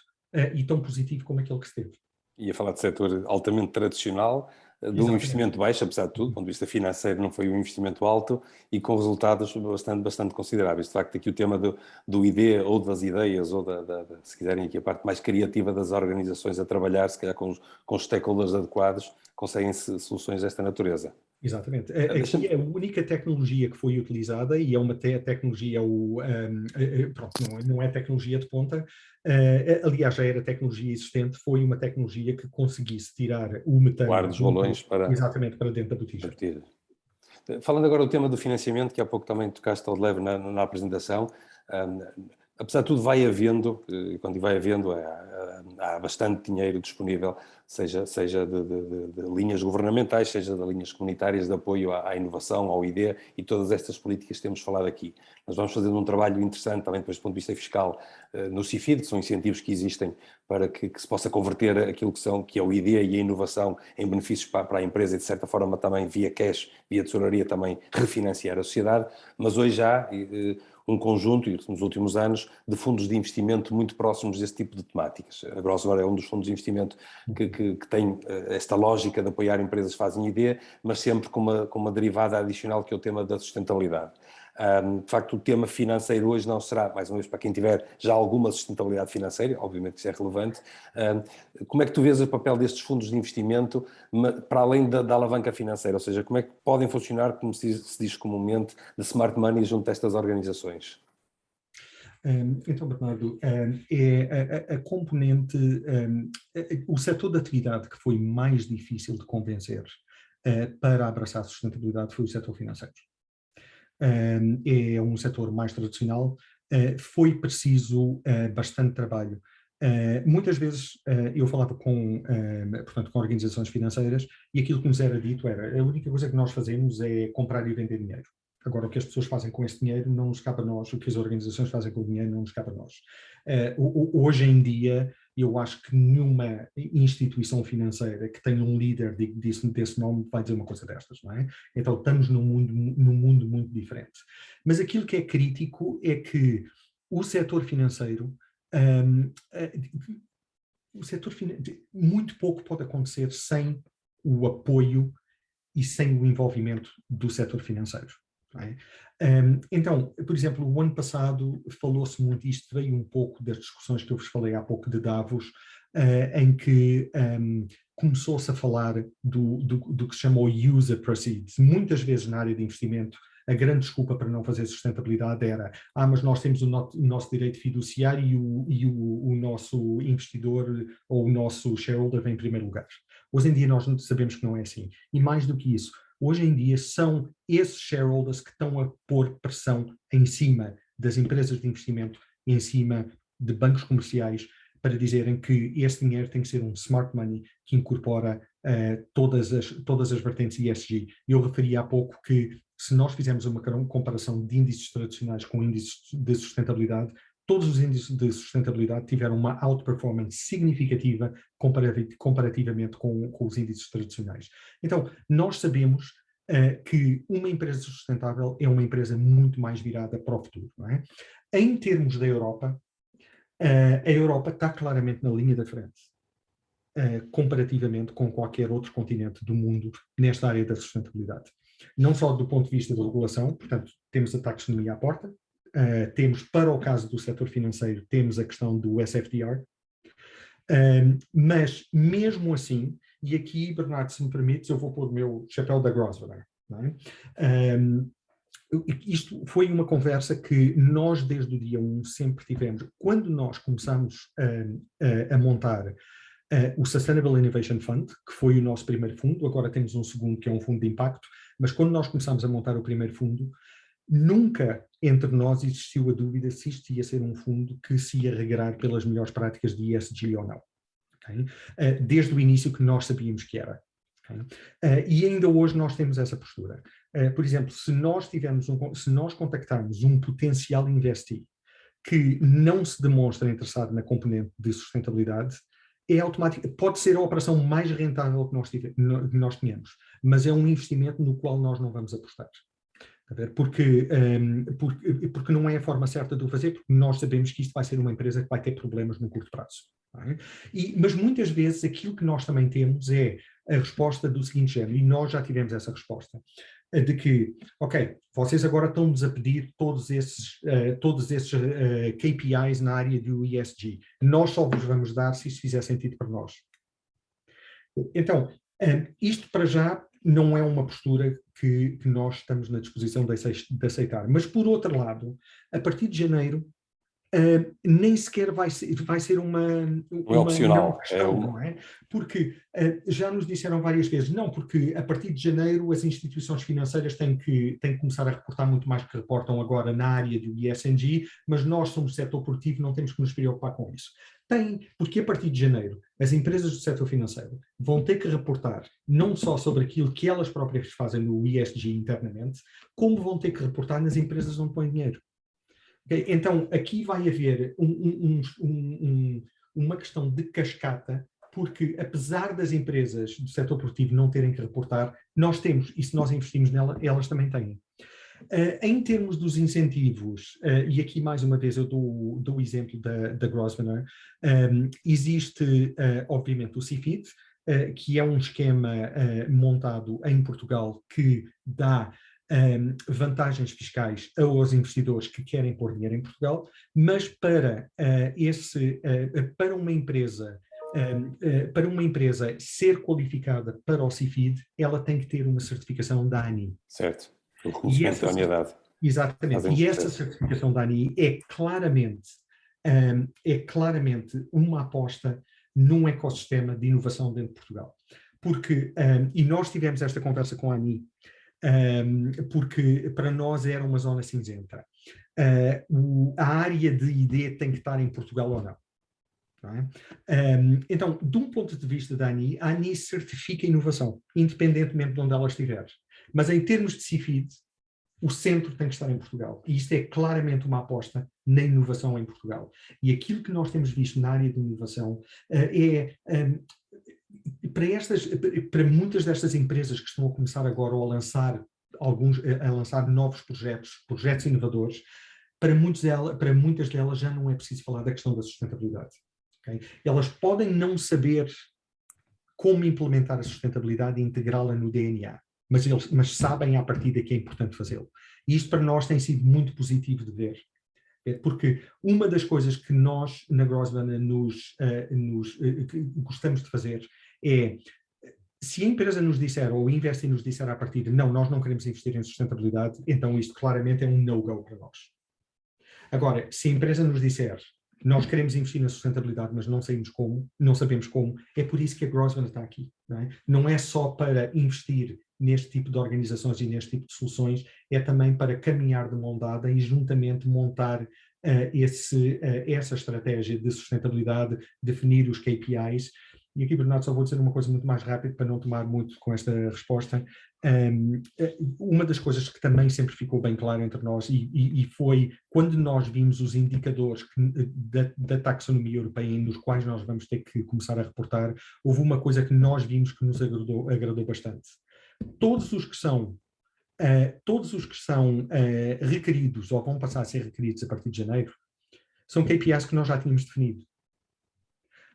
[SPEAKER 3] e tão positivo como aquele que se teve.
[SPEAKER 2] Ia falar de setor altamente tradicional, de um investimento baixo, apesar de tudo, do ponto de vista financeiro não foi um investimento alto e com resultados bastante consideráveis. De facto, aqui o tema do ID ou das ideias, ou se quiserem aqui a parte mais criativa das organizações a trabalhar, se calhar com os stakeholders adequados, conseguem-se soluções desta natureza.
[SPEAKER 3] Exatamente. Aqui a única tecnologia que foi utilizada, e é uma tecnologia, pronto, não é tecnologia de ponta, aliás já era tecnologia existente, foi uma tecnologia que conseguisse tirar o metano
[SPEAKER 2] dos balões
[SPEAKER 3] exatamente para dentro da botija.
[SPEAKER 2] Falando agora do tema do financiamento, que há pouco também tocaste ao de leve na apresentação, apesar de tudo vai havendo, e quando vai havendo há bastante dinheiro disponível, seja de linhas governamentais, seja de linhas comunitárias de apoio à inovação, ao ID e todas estas políticas que temos falado aqui. Nós vamos fazendo um trabalho interessante também depois do ponto de vista fiscal no CIFID, que são incentivos que existem para que se possa converter aquilo que é o ID e a inovação em benefícios para a empresa e de certa forma também via cash, via tesouraria também refinanciar a sociedade, mas hoje há um conjunto, e nos últimos anos, de fundos de investimento muito próximos desse tipo de temáticas. A Grosvenor é um dos fundos de investimento que tem esta lógica de apoiar empresas que fazem ID, mas sempre com uma derivada adicional que é o tema da sustentabilidade. De facto, o tema financeiro hoje não será, mais uma vez, para quem tiver já alguma sustentabilidade financeira, obviamente que isso é relevante. Como é que tu vês o papel destes fundos de investimento para além da alavanca financeira? Ou seja, como é que podem funcionar, como se diz comumente, de smart money junto a estas organizações?
[SPEAKER 3] Então, Bernardo, a componente, o setor de atividade que foi mais difícil de convencer para abraçar a sustentabilidade foi o setor financeiro. É um setor mais tradicional, foi preciso bastante trabalho. Muitas vezes eu falava portanto, com organizações financeiras e aquilo que nos era dito era: a única coisa que nós fazemos é comprar e vender dinheiro. Agora, o que as pessoas fazem com esse dinheiro não nos cabe a nós, o que as organizações fazem com o dinheiro não nos cabe a nós. Hoje em dia, eu acho que nenhuma instituição financeira que tenha um líder desse nome vai dizer uma coisa destas, não é? Então, estamos num mundo muito diferente. Mas aquilo que é crítico é que o setor financeiro, muito pouco pode acontecer sem o apoio e sem o envolvimento do setor financeiro. Então, por exemplo, o ano passado falou-se muito, isto veio um pouco das discussões que eu vos falei há pouco de Davos, em que começou-se a falar do que se chama o user proceeds. Muitas vezes na área de investimento, a grande desculpa para não fazer sustentabilidade era: mas nós temos o nosso direito fiduciário e o nosso investidor ou o nosso shareholder vem em primeiro lugar. Hoje em dia nós sabemos que não é assim. E mais do que isso, hoje em dia são esses shareholders que estão a pôr pressão em cima das empresas de investimento, em cima de bancos comerciais, para dizerem que esse dinheiro tem que ser um smart money que incorpora todas as vertentes ESG. Eu referi há pouco que se nós fizermos uma comparação de índices tradicionais com índices de sustentabilidade, todos os índices de sustentabilidade tiveram uma outperformance significativa comparativamente com os índices tradicionais. Então, nós sabemos que uma empresa sustentável é uma empresa muito mais virada para o futuro, não é? Em termos da Europa, a Europa está claramente na linha da frente, comparativamente com qualquer outro continente do mundo nesta área da sustentabilidade. Não só do ponto de vista da regulação, portanto, temos a taxonomia à porta, temos, para o caso do setor financeiro, temos a questão do SFDR, mas mesmo assim, e aqui, Bernardo, se me permites, eu vou pôr o meu chapéu da Grosvenor, não é? Isto foi uma conversa que nós, desde o dia 1, sempre tivemos. Quando nós começamos a montar o Sustainable Innovation Fund, que foi o nosso primeiro fundo, agora temos um segundo que é um fundo de impacto, mas quando nós começámos a montar o primeiro fundo, Nunca entre nós existiu a dúvida se isto ia ser um fundo que se ia regrar pelas melhores práticas de ESG ou não. Okay? Desde o início que nós sabíamos que era. Okay? E ainda hoje nós temos essa postura. Por exemplo, se nós contactarmos um potencial investee que não se demonstra interessado na componente de sustentabilidade, é automático, pode ser a operação mais rentável que nós tenhamos, mas é um investimento no qual nós não vamos apostar. Porque não é a forma certa de o fazer, porque nós sabemos que isto vai ser uma empresa que vai ter problemas no curto prazo. Mas muitas vezes aquilo que nós também temos é a resposta do seguinte género, e nós já tivemos essa resposta, de que, ok, vocês agora estão-nos a pedir todos esses KPIs na área do ESG. Nós só vos vamos dar se isso fizer sentido para nós. Então, isto para já não é uma postura que nós estamos na disposição de aceitar. Mas, por outro lado, a partir de janeiro, nem sequer vai ser uma
[SPEAKER 2] opcional.
[SPEAKER 3] Questão, não é? Porque já nos disseram várias vezes, não, porque a partir de janeiro as instituições financeiras têm que começar a reportar muito mais que reportam agora na área do ESG, mas nós somos setor produtivo, não temos que nos preocupar com isso. Porque a partir de janeiro as empresas do setor financeiro vão ter que reportar não só sobre aquilo que elas próprias fazem no ESG internamente, como vão ter que reportar nas empresas onde põem dinheiro. Okay? Então, aqui vai haver uma questão de cascata, porque apesar das empresas do setor produtivo não terem que reportar, nós temos, e se nós investimos nela, elas também têm. Em termos dos incentivos, e aqui mais uma vez eu dou o exemplo da Grosvenor, existe obviamente o CFID, que é um esquema montado em Portugal que dá vantagens fiscais aos investidores que querem pôr dinheiro em Portugal, mas para uma empresa ser qualificada para o CFID, ela tem que ter uma certificação da ANI.
[SPEAKER 2] Certo, o reconhecimento da unidade.
[SPEAKER 3] Exatamente, e essa certificação da ANI é claramente uma aposta num ecossistema de inovação dentro de Portugal. Porque, e nós tivemos esta conversa com a ANI, porque para nós era uma zona cinzenta. A área de ID tem que estar em Portugal ou não. Não é? Então, de um ponto de vista da ANI, a ANI certifica a inovação, independentemente de onde ela estiver. Mas em termos de CFID, o centro tem que estar em Portugal. E isto é claramente uma aposta na inovação em Portugal. E aquilo que nós temos visto na área de inovação para muitas destas empresas que estão a começar agora a lançar novos projetos inovadores, para muitas delas já não é preciso falar da questão da sustentabilidade. Okay? Elas podem não saber como implementar a sustentabilidade e integrá-la no DNA, mas sabem à partida que é importante fazê-lo. E isto para nós tem sido muito positivo de ver. Porque uma das coisas que nós, na Grosvenor, que gostamos de fazer é, se a empresa nos disser, ou o investir nos disser à partida, não, nós não queremos investir em sustentabilidade, então isto claramente é um no-go para nós. Agora, se a empresa nos disser, nós queremos investir na sustentabilidade, mas não sabemos como, é por isso que a Grosvenor está aqui. Não é só para investir neste tipo de organizações e neste tipo de soluções, é também para caminhar de mão dada e juntamente montar essa estratégia de sustentabilidade, definir os KPIs. E aqui, Bernardo, só vou dizer uma coisa muito mais rápida para não tomar muito com esta resposta. Uma das coisas que também sempre ficou bem claro entre nós e foi quando nós vimos os indicadores da taxonomia europeia nos quais nós vamos ter que começar a reportar, houve uma coisa que nós vimos que nos agradou bastante. Todos os que são requeridos ou vão passar a ser requeridos a partir de janeiro são KPIs que nós já tínhamos definido.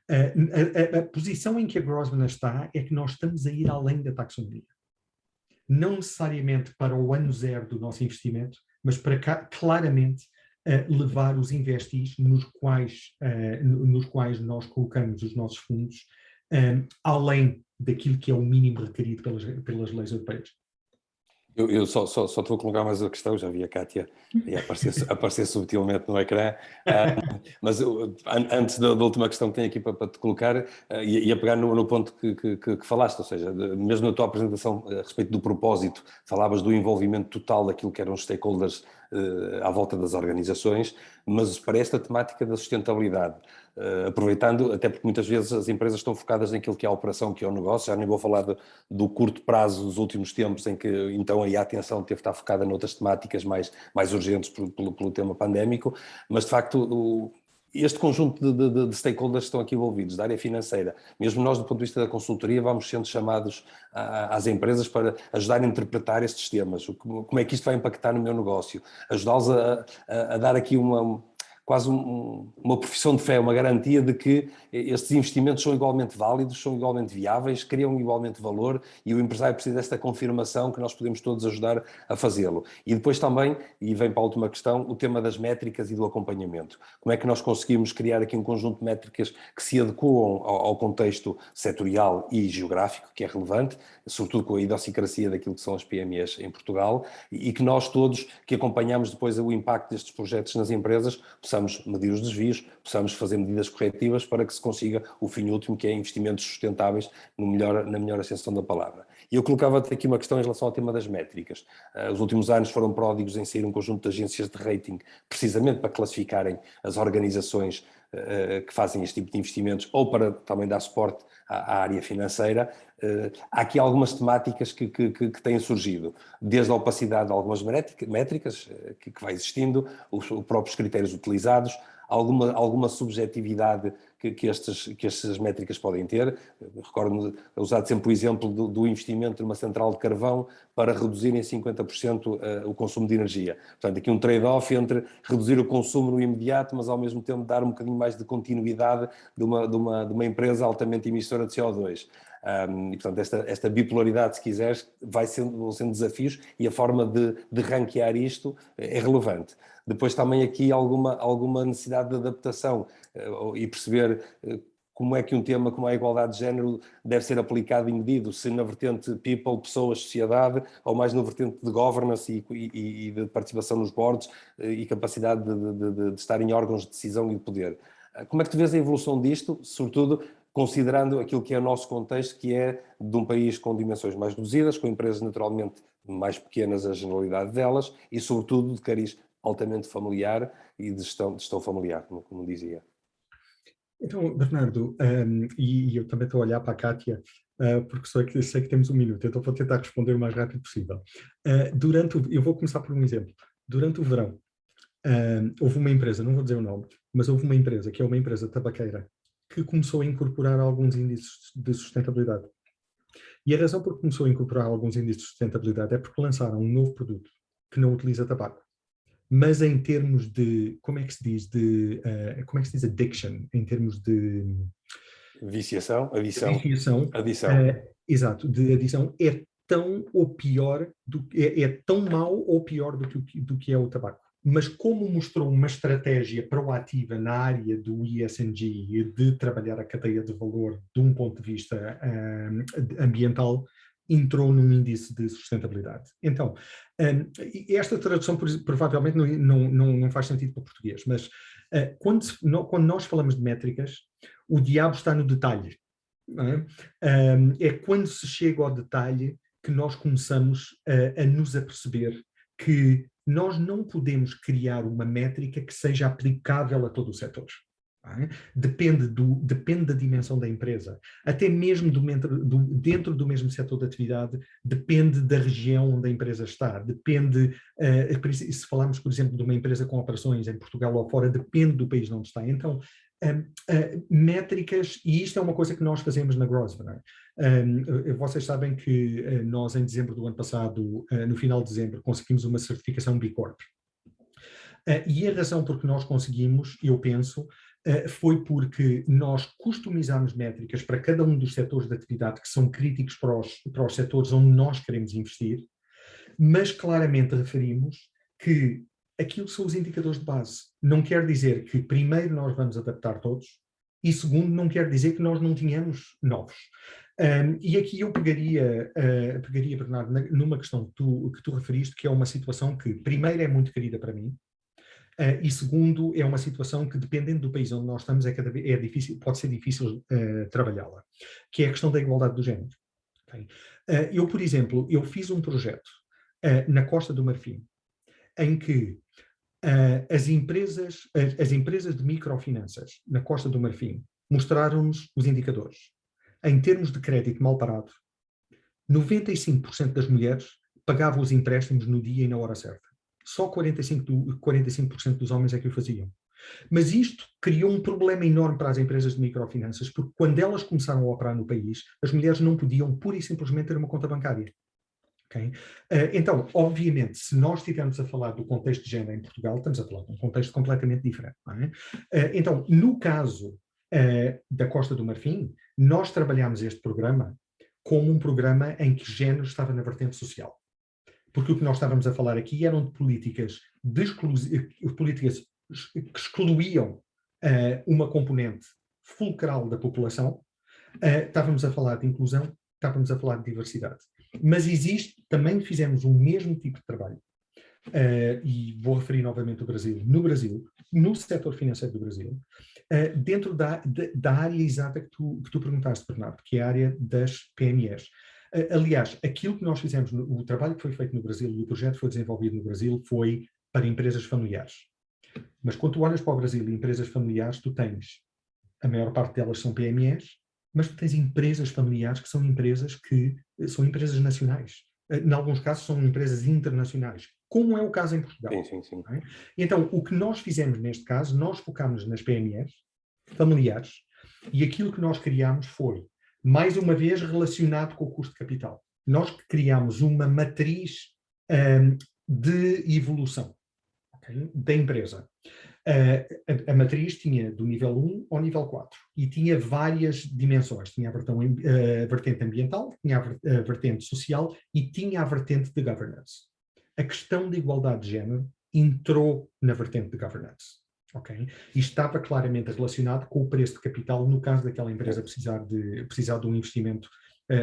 [SPEAKER 3] A posição em que a Grosvenor está é que nós estamos a ir além da taxonomia. Não necessariamente para o ano zero do nosso investimento, mas para claramente levar os investis nos quais nós colocamos os nossos fundos além daquilo que é o mínimo requerido pelas leis europeias.
[SPEAKER 2] Eu só estou a colocar mais a questão, já vi a Kátia aparecer subtilmente no ecrã, mas antes da última questão que tenho aqui para te colocar, ia pegar no ponto que falaste, ou seja, mesmo na tua apresentação a respeito do propósito, falavas do envolvimento total daquilo que eram os stakeholders à volta das organizações, mas para esta temática da sustentabilidade, aproveitando, até porque muitas vezes as empresas estão focadas naquilo que é a operação, que é o negócio, já nem vou falar do curto prazo dos últimos tempos, em que então aí a atenção teve de estar focada noutras temáticas mais urgentes pelo tema pandémico, mas de facto este conjunto de stakeholders que estão aqui envolvidos, da área financeira, mesmo nós do ponto de vista da consultoria vamos sendo chamados às empresas para ajudar a interpretar estes temas, como é que isto vai impactar no meu negócio, ajudá-los a dar aqui quase uma profissão de fé, uma garantia de que estes investimentos são igualmente válidos, são igualmente viáveis, criam igualmente valor e o empresário precisa desta confirmação que nós podemos todos ajudar a fazê-lo. E depois também, e vem para a última questão, o tema das métricas e do acompanhamento. Como é que nós conseguimos criar aqui um conjunto de métricas que se adequam ao contexto setorial e geográfico, que é relevante, sobretudo com a idiosincrasia daquilo que são as PMEs em Portugal, e que nós todos que acompanhamos depois o impacto destes projetos nas empresas, possamos medir os desvios, possamos fazer medidas corretivas para que se consiga o fim último, que é investimentos sustentáveis na melhor acessão da palavra. E eu colocava-te aqui uma questão em relação ao tema das métricas. Os últimos anos foram pródigos em sair um conjunto de agências de rating, precisamente para classificarem as organizações que fazem este tipo de investimentos ou para também dar suporte à área financeira. Há aqui algumas temáticas que têm surgido, desde a opacidade de algumas métricas que vai existindo, os próprios critérios utilizados, alguma subjetividade que estas métricas podem ter. Recordo-me usar sempre o exemplo do investimento numa central de carvão para reduzir em 50% o consumo de energia. Portanto, aqui um trade-off entre reduzir o consumo no imediato, mas ao mesmo tempo dar um bocadinho mais de continuidade de uma empresa altamente emissora de CO2. E, portanto, esta bipolaridade, se quiseres, vão sendo desafios e a forma de ranquear isto é relevante. Depois também aqui alguma necessidade de adaptação e perceber como é que um tema como a igualdade de género deve ser aplicado e medido, se na vertente people, pessoas, sociedade, ou mais na vertente de governance e de participação nos boards e capacidade de estar em órgãos de decisão e de poder. Como é que tu vês a evolução disto, sobretudo considerando aquilo que é o nosso contexto, que é de um país com dimensões mais reduzidas, com empresas naturalmente mais pequenas, a generalidade delas, e sobretudo de cariz altamente familiar e de gestão familiar, como dizia.
[SPEAKER 3] Então, Bernardo, e eu também estou a olhar para a Kátia, porque sei que temos um minuto, então vou tentar responder o mais rápido possível. Eu vou começar por um exemplo. Durante o verão, houve uma empresa, não vou dizer o nome, mas houve uma empresa, que é uma empresa tabaqueira, que começou a incorporar alguns índices de sustentabilidade. E a razão por que começou a incorporar alguns índices de sustentabilidade é porque lançaram um novo produto que não utiliza tabaco. Mas em termos de, como é que se diz addiction, em termos de...
[SPEAKER 2] Viciação, adição.
[SPEAKER 3] Exato, de adição, é tão ou pior, é tão mau ou pior do que é o tabaco. Mas como mostrou uma estratégia proativa na área do ESG de trabalhar a cadeia de valor de um ponto de vista ambiental, entrou num índice de sustentabilidade. Então, esta tradução provavelmente não faz sentido para o português, mas quando nós falamos de métricas, o diabo está no detalhe. Não é? É quando se chega ao detalhe que nós começamos a nos aperceber que nós não podemos criar uma métrica que seja aplicável a todo o setor. Depende da dimensão da empresa. Até mesmo dentro do mesmo setor de atividade, depende da região onde a empresa está. Depende, se falarmos, por exemplo, de uma empresa com operações em Portugal ou fora, depende do país onde está. Então, métricas, e isto é uma coisa que nós fazemos na Grosvenor. Vocês sabem que nós, em dezembro do ano passado, no final de dezembro, conseguimos uma certificação B Corp. E a razão por que nós conseguimos, eu penso, foi porque nós customizámos métricas para cada um dos setores de atividade que são críticos para os setores onde nós queremos investir, mas claramente referimos que aquilo são os indicadores de base. Não quer dizer que primeiro nós vamos adaptar todos e segundo não quer dizer que nós não tenhamos novos. E aqui eu pegaria Bernardo, numa questão que tu referiste, que é uma situação que, primeiro, é muito querida para mim, e segundo, é uma situação que, dependendo do país onde nós estamos, difícil, pode ser difícil trabalhá-la, que é a questão da igualdade do género. Okay? Eu, por exemplo, eu fiz um projeto na Costa do Marfim, em que as empresas de microfinanças na Costa do Marfim mostraram-nos os indicadores. Em termos de crédito mal parado, 95% das mulheres pagavam os empréstimos no dia e na hora certa. Só 45% dos homens é que o faziam. Mas isto criou um problema enorme para as empresas de microfinanças, porque quando elas começaram a operar no país, as mulheres não podiam pura e simplesmente ter uma conta bancária. Okay? Então, obviamente, se nós estivermos a falar do contexto de género em Portugal, estamos a falar de um contexto completamente diferente. Não é? Então, no caso da Costa do Marfim, nós trabalhámos este programa como um programa em que género estava na vertente social. Porque o que nós estávamos a falar aqui eram de políticas que excluíam uma componente fulcral da população. Estávamos a falar de inclusão, estávamos a falar de diversidade. Mas também fizemos o mesmo tipo de trabalho, e vou referir novamente o Brasil. No Brasil, no setor financeiro do Brasil, dentro da área exata que tu perguntaste, Bernardo, que é a área das PMEs. Aliás, aquilo que nós fizemos, o trabalho que foi feito no Brasil e o projeto que foi desenvolvido no Brasil foi para empresas familiares. Mas quando tu olhas para o Brasil e empresas familiares, tu tens, a maior parte delas são PMEs, mas tu tens empresas familiares que são empresas nacionais. Em alguns casos são empresas internacionais, como é o caso em Portugal.
[SPEAKER 2] Sim.
[SPEAKER 3] É? Então, o que nós fizemos neste caso, nós focámos nas PMEs familiares, e aquilo que nós criámos foi, mais uma vez, relacionado com o custo de capital. Nós criámos uma matriz de evolução, okay, da empresa. A matriz tinha do nível 1 ao nível 4 e tinha várias dimensões. Tinha a vertente ambiental, tinha a vertente social e tinha a vertente de governance. A questão da igualdade de género entrou na vertente de governance. Okay? E estava claramente relacionado com o preço de capital no caso daquela empresa precisar de um investimento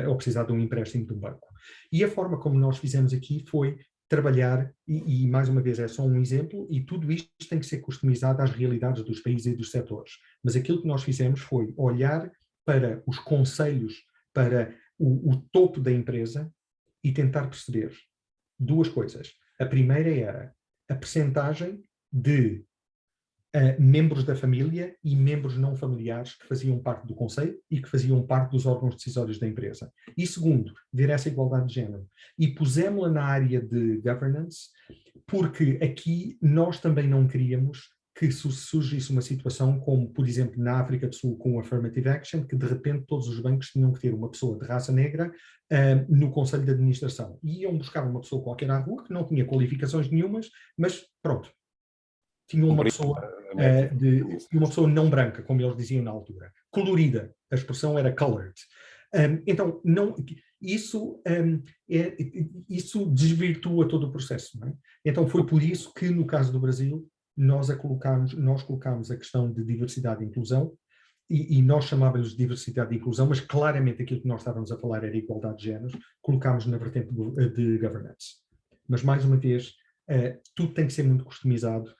[SPEAKER 3] ou precisar de um empréstimo de um banco. E a forma como nós fizemos aqui foi trabalhar, e mais uma vez é só um exemplo, e tudo isto tem que ser customizado às realidades dos países e dos setores. Mas aquilo que nós fizemos foi olhar para os conselhos, para o topo da empresa e tentar perceber duas coisas. A primeira era a percentagem de membros da família e membros não familiares que faziam parte do conselho e que faziam parte dos órgãos decisórios da empresa. E segundo, ver essa igualdade de género. E pusemos-la na área de governance, porque aqui nós também não queríamos que surgisse uma situação como, por exemplo, na África do Sul com o Affirmative Action, que de repente todos os bancos tinham que ter uma pessoa de raça negra no Conselho de Administração. E iam buscar uma pessoa qualquer à rua que não tinha qualificações nenhumas, mas pronto. Tinha uma pessoa não branca, como eles diziam na altura. Colorida. A expressão era colored. Então, isso desvirtua todo o processo. Não é? Então, foi por isso que, no caso do Brasil, nós colocámos a questão de diversidade e inclusão, e nós chamávamos de diversidade e inclusão, mas claramente aquilo que nós estávamos a falar era igualdade de géneros, colocámos na vertente de governance. Mas, mais uma vez, tudo tem que ser muito customizado,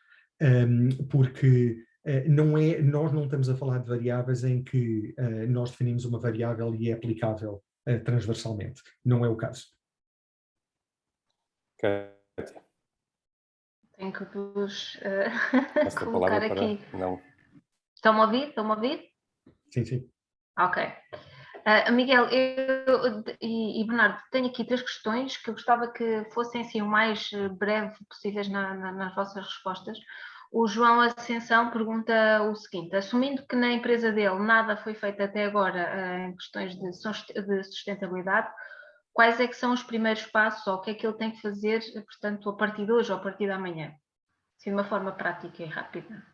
[SPEAKER 3] porque nós não estamos a falar de variáveis em que nós definimos uma variável e é aplicável transversalmente. Não é o caso.
[SPEAKER 2] Kátia.
[SPEAKER 1] Tenho que vos
[SPEAKER 2] colocar
[SPEAKER 1] aqui.
[SPEAKER 2] Não.
[SPEAKER 1] Estão-me a ouvir? Estão-me a ouvir?
[SPEAKER 3] Sim.
[SPEAKER 1] Ok. Miguel e Bernardo, tenho aqui 3 questões que eu gostava que fossem assim, o mais breve possíveis nas vossas respostas. O João Ascensão pergunta o seguinte: assumindo que na empresa dele nada foi feito até agora em questões de sustentabilidade, quais é que são os primeiros passos ou o que é que ele tem que fazer, portanto, a partir de hoje ou a partir de amanhã? Assim, de uma forma prática e rápida.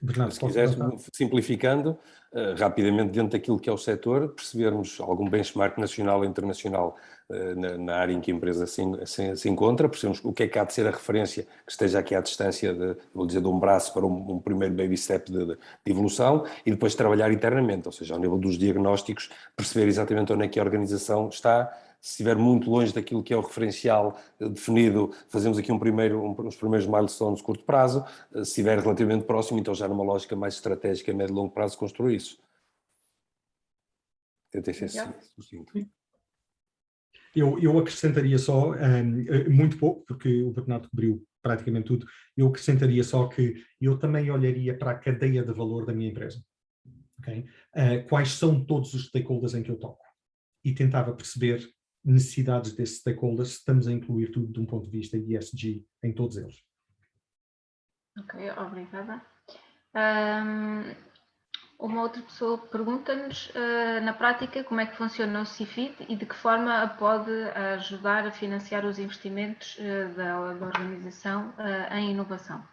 [SPEAKER 3] Bernardo,
[SPEAKER 2] Se
[SPEAKER 3] posso
[SPEAKER 2] quiseres,
[SPEAKER 3] avançar?
[SPEAKER 2] simplificando, rapidamente dentro daquilo que é o setor, percebermos algum benchmark nacional ou internacional na área em que a empresa se encontra, percebemos o que é que há de ser a referência que esteja aqui à distância, vou dizer, de um braço para um primeiro baby step de evolução, e depois trabalhar internamente, ou seja, ao nível dos diagnósticos, perceber exatamente onde é que a organização está. Se estiver muito longe daquilo que é o referencial definido, fazemos aqui uns primeiros milestones de curto prazo. Se estiver relativamente próximo, então já numa lógica mais estratégica, médio e longo prazo, construir isso. Tentei ser sucinto.
[SPEAKER 3] Eu acrescentaria só, muito pouco, porque o Bernardo cobriu praticamente tudo, eu acrescentaria só que eu também olharia para a cadeia de valor da minha empresa. Okay? Quais são todos os stakeholders em que eu toco? E tentava perceber necessidades desses stakeholders, se estamos a incluir tudo de um ponto de vista ESG em todos eles.
[SPEAKER 1] Ok, obrigada. Uma outra pessoa pergunta-nos, na prática, como é que funciona o CIFID e de que forma pode ajudar a financiar os investimentos da organização em inovação.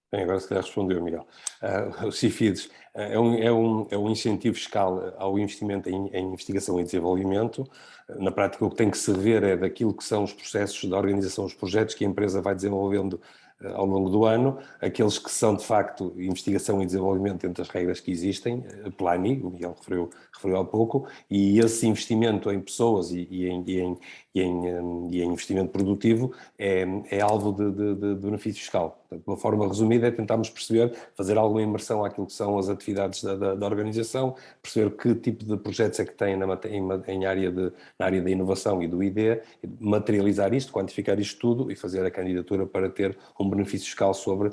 [SPEAKER 2] Bem, agora se calhar respondeu, Miguel. O CIFIDS é um incentivo fiscal ao investimento em investigação e desenvolvimento. Na prática, o que tem que se ver é daquilo que são os processos da organização, os projetos que a empresa vai desenvolvendo ao longo do ano, aqueles que são, de facto, investigação e desenvolvimento dentro das regras que existem, PLANI, o Miguel referiu há pouco, e esse investimento em pessoas e em investimento produtivo é alvo de benefício fiscal. Portanto, de uma forma resumida, é tentarmos perceber, fazer alguma imersão àquilo que são as atividades da organização, perceber que tipo de projetos é que tem na área da inovação e do ID, materializar isto, quantificar isto tudo e fazer a candidatura para ter um benefício fiscal sobre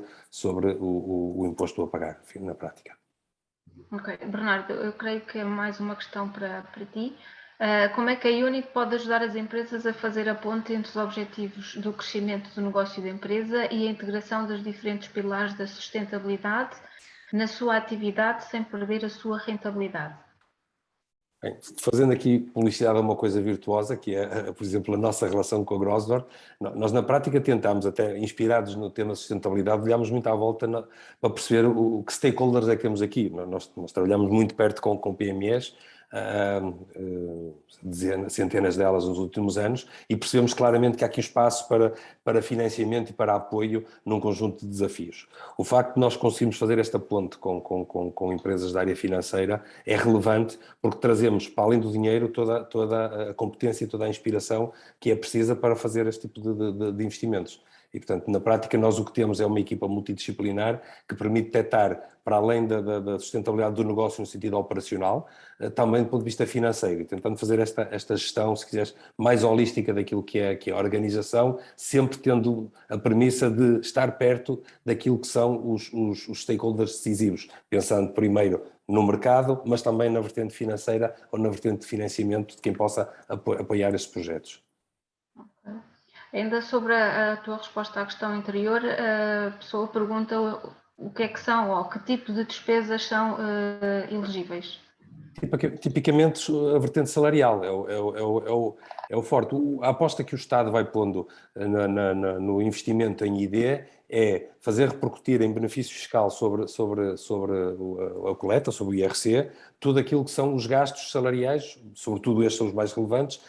[SPEAKER 2] o imposto a pagar, enfim, na prática.
[SPEAKER 1] Ok, Bernardo, eu creio que é mais uma questão para ti. Como é que a Unit pode ajudar as empresas a fazer a ponte entre os objetivos do crescimento do negócio da empresa e a integração dos diferentes pilares da sustentabilidade na sua atividade sem perder a sua rentabilidade?
[SPEAKER 2] Bem, fazendo aqui publicidade a uma coisa virtuosa, que é, por exemplo, a nossa relação com a Grosvenor, nós na prática tentámos, até inspirados no tema sustentabilidade, olhámos muito à volta para perceber que stakeholders é que temos aqui. Nós trabalhamos muito perto com PMEs, centenas delas nos últimos anos, e percebemos claramente que há aqui espaço para financiamento e para apoio num conjunto de desafios. O facto de nós conseguirmos fazer esta ponte com empresas da área financeira é relevante porque trazemos, para além do dinheiro, toda a competência e toda a inspiração que é precisa para fazer este tipo de investimentos. E, portanto, na prática, nós o que temos é uma equipa multidisciplinar que permite detectar, para além da sustentabilidade do negócio no sentido operacional, também do ponto de vista financeiro, e tentando fazer esta gestão, se quiseres, mais holística daquilo que é a organização, sempre tendo a premissa de estar perto daquilo que são os stakeholders decisivos, pensando primeiro no mercado, mas também na vertente financeira ou na vertente de financiamento de quem possa apoiar esses projetos.
[SPEAKER 1] Ainda sobre a tua resposta à questão anterior, a pessoa pergunta o que é que são ou que tipo de despesas são elegíveis.
[SPEAKER 2] Tipicamente a vertente salarial é o forte. A aposta que o Estado vai pondo no investimento em ID é fazer repercutir em benefício fiscal sobre a coleta, sobre o IRC, tudo aquilo que são os gastos salariais, sobretudo estes são os mais relevantes,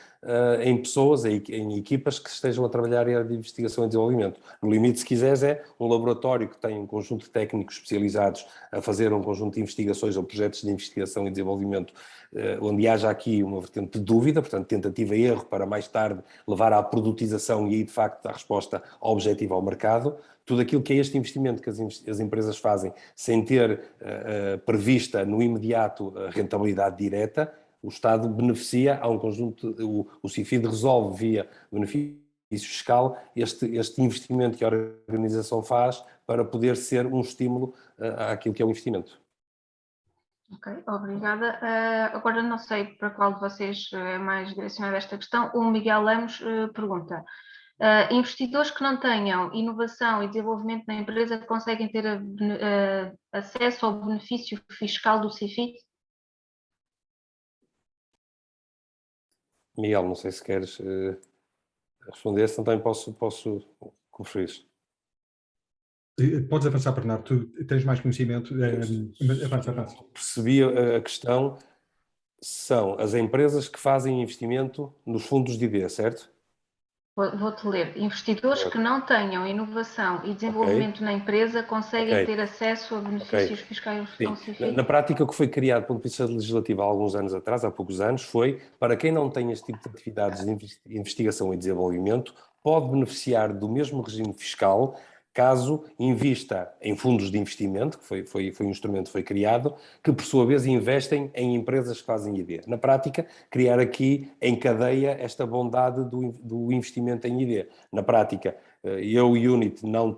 [SPEAKER 2] em pessoas, em equipas que estejam a trabalhar em área de investigação e desenvolvimento. No limite, se quiseres, é um laboratório que tem um conjunto de técnicos especializados a fazer um conjunto de investigações ou projetos de investigação e desenvolvimento, onde haja aqui uma vertente de dúvida, portanto, tentativa e erro para mais tarde levar à produtização e aí, de facto, a resposta objetiva ao mercado. Tudo aquilo que é este investimento que as empresas fazem sem ter prevista no imediato a rentabilidade direta, o Estado beneficia, há um conjunto, o CIFID resolve via benefício fiscal este investimento que a organização faz para poder ser um estímulo àquilo que é o investimento.
[SPEAKER 1] Ok, obrigada. Agora não sei para qual de vocês é mais direcionada esta questão. O Miguel Lemos pergunta: investidores que não tenham inovação e desenvolvimento na empresa conseguem ter acesso ao benefício fiscal do CIFID?
[SPEAKER 2] Miguel, não sei se queres responder, se não também posso conferir.
[SPEAKER 3] Podes avançar, Bernardo, tu tens mais conhecimento. Avança.
[SPEAKER 2] Percebi a questão. São as empresas que fazem investimento nos fundos de ID, certo?
[SPEAKER 1] Vou-te ler. Investidores que não tenham inovação e desenvolvimento na empresa conseguem ter acesso a benefícios fiscais
[SPEAKER 2] Sim.
[SPEAKER 1] ao CFI?
[SPEAKER 2] Na prática, o que foi criado pelo ponto de vista legislativo há alguns anos atrás, há poucos anos, foi para quem não tem este tipo de atividades de investigação e desenvolvimento, pode beneficiar do mesmo regime fiscal caso invista em fundos de investimento, que foi um instrumento que foi criado, que por sua vez investem em empresas que fazem ID. Na prática, criar aqui em cadeia esta bondade do investimento em ID. Na prática, eu, Unit, não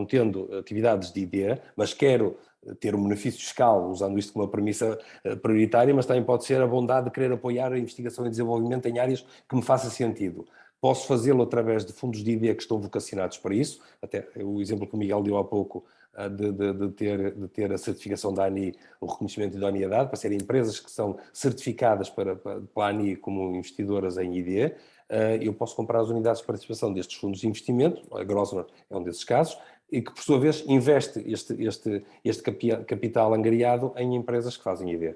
[SPEAKER 2] tendo atividades de ID, mas quero ter um benefício fiscal, usando isto como uma premissa prioritária, mas também pode ser a bondade de querer apoiar a investigação e desenvolvimento em áreas que me faça sentido. Posso fazê-lo através de fundos de ID que estão vocacionados para isso, até o exemplo que o Miguel deu há pouco, de ter a certificação da ANI, o reconhecimento de idoneidade, para serem empresas que são certificadas para a ANI como investidoras em ID. Eu posso comprar as unidades de participação destes fundos de investimento, a Grosvenor é um desses casos, e que, por sua vez, investe este capital angariado em empresas que fazem ID.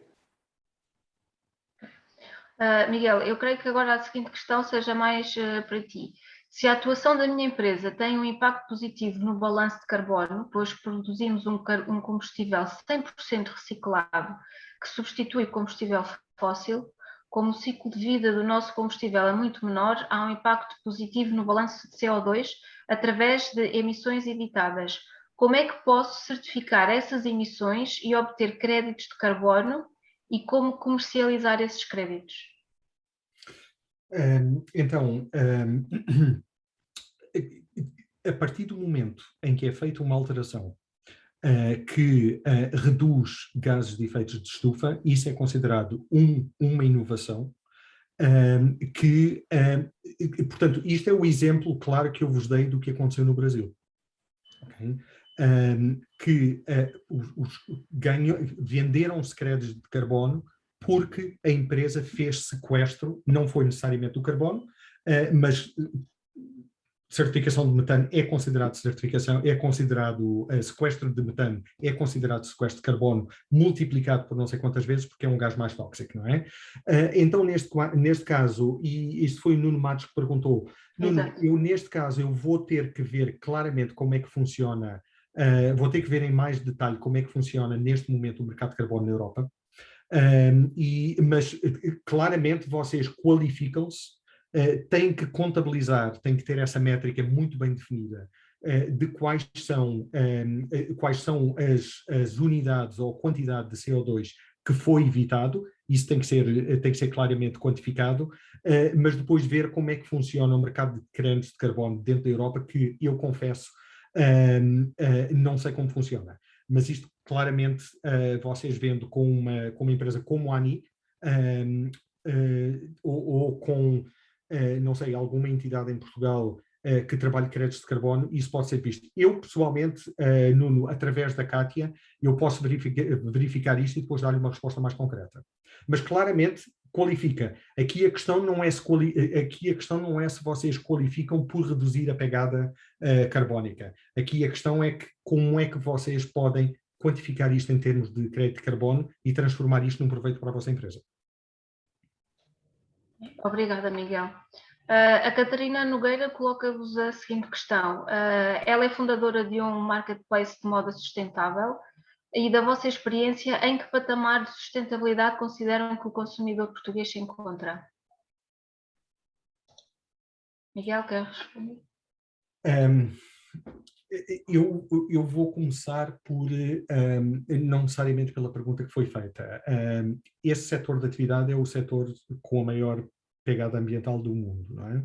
[SPEAKER 1] Miguel, eu creio que agora a seguinte questão seja mais para ti. Se a atuação da minha empresa tem um impacto positivo no balanço de carbono, pois produzimos um combustível 100% reciclado que substitui combustível fóssil, como o ciclo de vida do nosso combustível é muito menor, há um impacto positivo no balanço de CO2 através de emissões evitadas. Como é que posso certificar essas emissões e obter créditos de carbono e como comercializar esses créditos?
[SPEAKER 3] Então, a partir do momento em que é feita uma alteração que reduz gases de efeito de estufa, isso é considerado uma inovação, portanto, isto é o exemplo claro que eu vos dei do que aconteceu no Brasil. Okay? Venderam-se créditos de carbono porque a empresa fez sequestro, não foi necessariamente do carbono, mas certificação de metano é considerado sequestro de metano é considerado sequestro de carbono multiplicado por não sei quantas vezes, porque é um gás mais tóxico, não é? Então, neste caso, e isto foi o Nuno Matos que perguntou, Nuno, neste caso eu vou ter que ver claramente como é que funciona, vou ter que ver em mais detalhe como é que funciona neste momento o mercado de carbono na Europa, mas claramente vocês qualificam-se, têm que contabilizar, têm que ter essa métrica muito bem definida de quais são as unidades ou a quantidade de CO2 que foi evitado. Isso tem que ser claramente quantificado, mas depois ver como é que funciona o mercado de créditos de carbono dentro da Europa, que eu confesso não sei como funciona. Mas isto claramente vocês vendo com uma empresa como a ANI ou com não sei, alguma entidade em Portugal que trabalhe créditos de carbono, isso pode ser visto. Eu, pessoalmente, Nuno, através da Kátia, eu posso verificar isto e depois dar-lhe uma resposta mais concreta. Mas claramente qualifica. Aqui a questão não é se vocês qualificam por reduzir a pegada carbónica. Aqui a questão é que como é que vocês podem quantificar isto em termos de crédito de carbono e transformar isto num proveito para a vossa empresa.
[SPEAKER 1] Obrigada, Miguel. A Catarina Nogueira coloca-vos a seguinte questão. Ela é fundadora de um marketplace de moda sustentável e, da vossa experiência, em que patamar de sustentabilidade consideram que o consumidor português se encontra? Miguel, quer responder?
[SPEAKER 3] Eu vou começar por, não necessariamente pela pergunta que foi feita. Esse setor de atividade é o setor com a maior pegada ambiental do mundo, não é?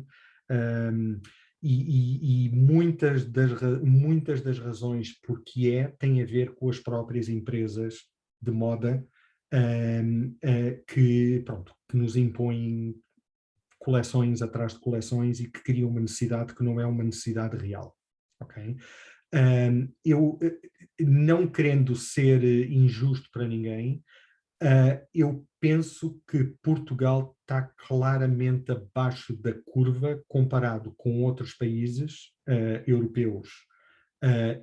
[SPEAKER 3] E muitas das razões porque têm a ver com as próprias empresas de moda que nos impõem coleções atrás de coleções e que criam uma necessidade que não é uma necessidade real. Ok? Eu, não querendo ser injusto para ninguém, eu penso que Portugal está claramente abaixo da curva comparado com outros países europeus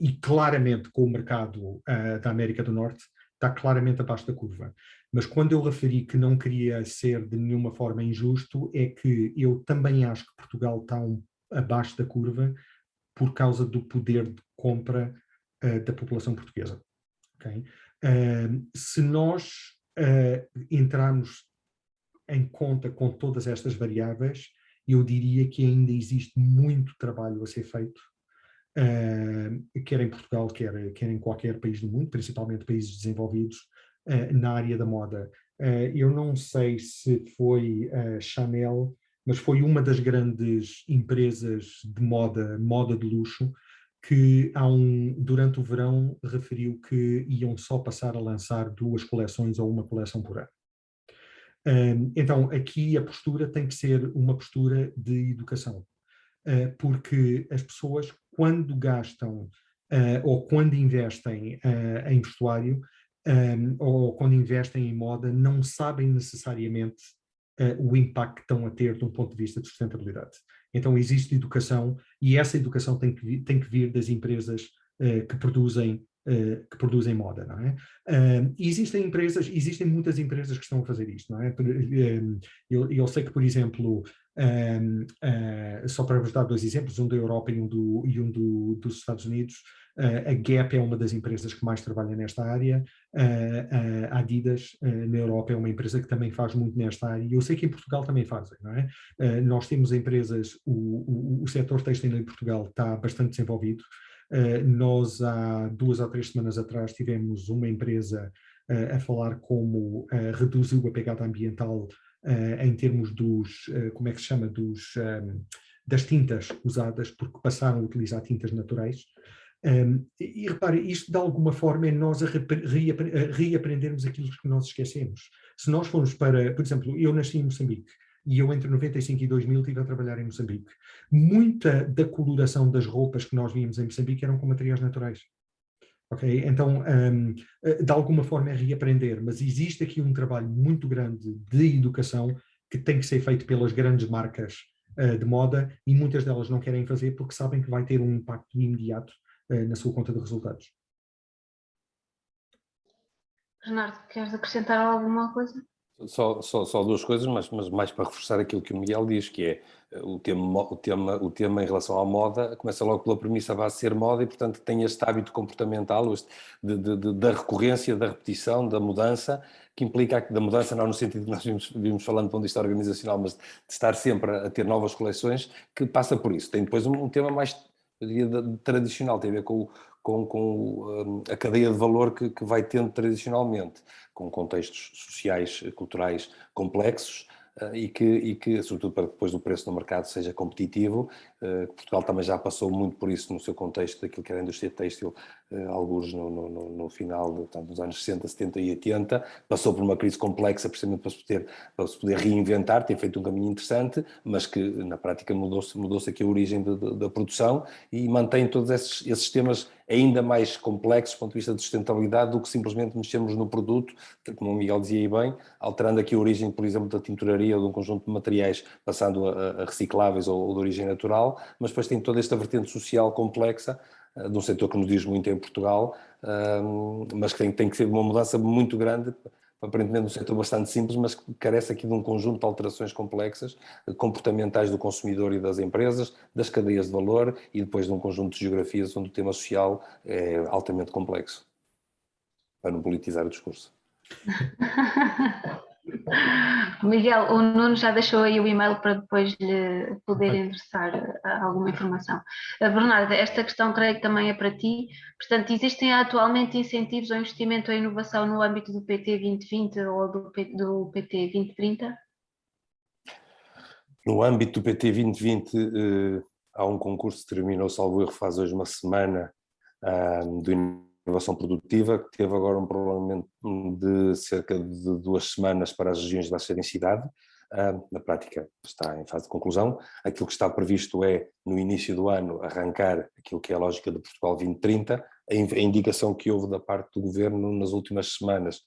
[SPEAKER 3] e claramente com o mercado da América do Norte, está claramente abaixo da curva. Mas quando eu referi que não queria ser de nenhuma forma injusto, é que eu também acho que Portugal está abaixo da curva por causa do poder de compra da população portuguesa. Okay? Se nós entrarmos em conta com todas estas variáveis, eu diria que ainda existe muito trabalho a ser feito, quer em Portugal, quer em qualquer país do mundo, principalmente países desenvolvidos, na área da moda. Eu não sei se foi a Chanel, mas foi uma das grandes empresas de moda de luxo, que durante o verão referiu que iam só passar a lançar 2 coleções ou uma coleção por ano. Então, aqui a postura tem que ser uma postura de educação, porque as pessoas, quando gastam ou quando investem em vestuário ou quando investem em moda, não sabem necessariamente o impacto que estão a ter de um ponto de vista de sustentabilidade. Então, existe educação e essa educação tem que vir das empresas que produzem moda, não é? Existem muitas empresas que estão a fazer isto, não é? Eu sei que, por exemplo, só para vos dar 2 exemplos, um da Europa e um dos Estados Unidos, a Gap é uma das empresas que mais trabalha nesta área, a Adidas na Europa é uma empresa que também faz muito nesta área, e eu sei que em Portugal também fazem, não é? Nós temos empresas, o setor têxtil em Portugal está bastante desenvolvido. Nós há 2 ou 3 semanas atrás tivemos uma empresa a falar como reduziu a pegada ambiental em termos como é que se chama, das tintas usadas, porque passaram a utilizar tintas naturais. E repare, isto de alguma forma é nós a reaprendermos aquilo que nós esquecemos. Se nós formos por exemplo, eu nasci em Moçambique, e eu entre 95 e 2000 estive a trabalhar em Moçambique. Muita da coloração das roupas que nós víamos em Moçambique eram com materiais naturais. Okay? Então, de alguma forma é reaprender, mas existe aqui um trabalho muito grande de educação que tem que ser feito pelas grandes marcas de moda, e muitas delas não querem fazer porque sabem que vai ter um impacto imediato na sua conta de resultados.
[SPEAKER 1] Bernardo, queres acrescentar alguma coisa?
[SPEAKER 2] Só 2 coisas, mas mais para reforçar aquilo que o Miguel diz, que é o tema em relação à moda, começa logo pela premissa base de ser moda e, portanto, tem este hábito comportamental da recorrência, da repetição, da mudança, que implica da mudança não no sentido que nós vimos falando do ponto de vista organizacional, mas de estar sempre a ter novas coleções, que passa por isso. Tem depois um tema mais, eu diria, tradicional, tem a ver com a cadeia de valor que vai tendo tradicionalmente, com contextos sociais, culturais complexos, e que, sobretudo para depois do preço no mercado seja competitivo. Portugal também já passou muito por isso no seu contexto daquilo que era a indústria têxtil, alguns no final dos anos 60, 70 e 80, passou por uma crise complexa precisamente para se poder reinventar, tem feito um caminho interessante, mas que na prática mudou-se aqui a origem da produção e mantém todos esses temas ainda mais complexos do ponto de vista de sustentabilidade do que simplesmente mexermos no produto, como o Miguel dizia aí bem, alterando aqui a origem, por exemplo, da tinturaria ou de um conjunto de materiais, passando a recicláveis ou de origem natural, mas depois tem toda esta vertente social complexa, de um setor que nos diz muito em Portugal, mas que tem que ser uma mudança muito grande, aparentemente um setor bastante simples, mas que carece aqui de um conjunto de alterações complexas, comportamentais do consumidor e das empresas, das cadeias de valor e depois de um conjunto de geografias onde o tema social é altamente complexo, para não politizar o discurso.
[SPEAKER 1] Miguel, o Nuno já deixou aí o e-mail para depois lhe poder endereçar alguma informação. Bernardo, esta questão creio que também é para ti. Portanto, existem atualmente incentivos ao investimento ou inovação no âmbito do PT 2020 ou do PT 2030?
[SPEAKER 2] No âmbito do PT 2020, há um concurso que terminou, salvo erro, faz hoje uma semana, de inovação produtiva, que teve agora um prolongamento de cerca de 2 semanas para as regiões de baixa densidade. Na prática está em fase de conclusão. Aquilo que está previsto é, no início do ano, arrancar aquilo que é a lógica de Portugal 2030, a indicação que houve da parte do Governo nas últimas semanas,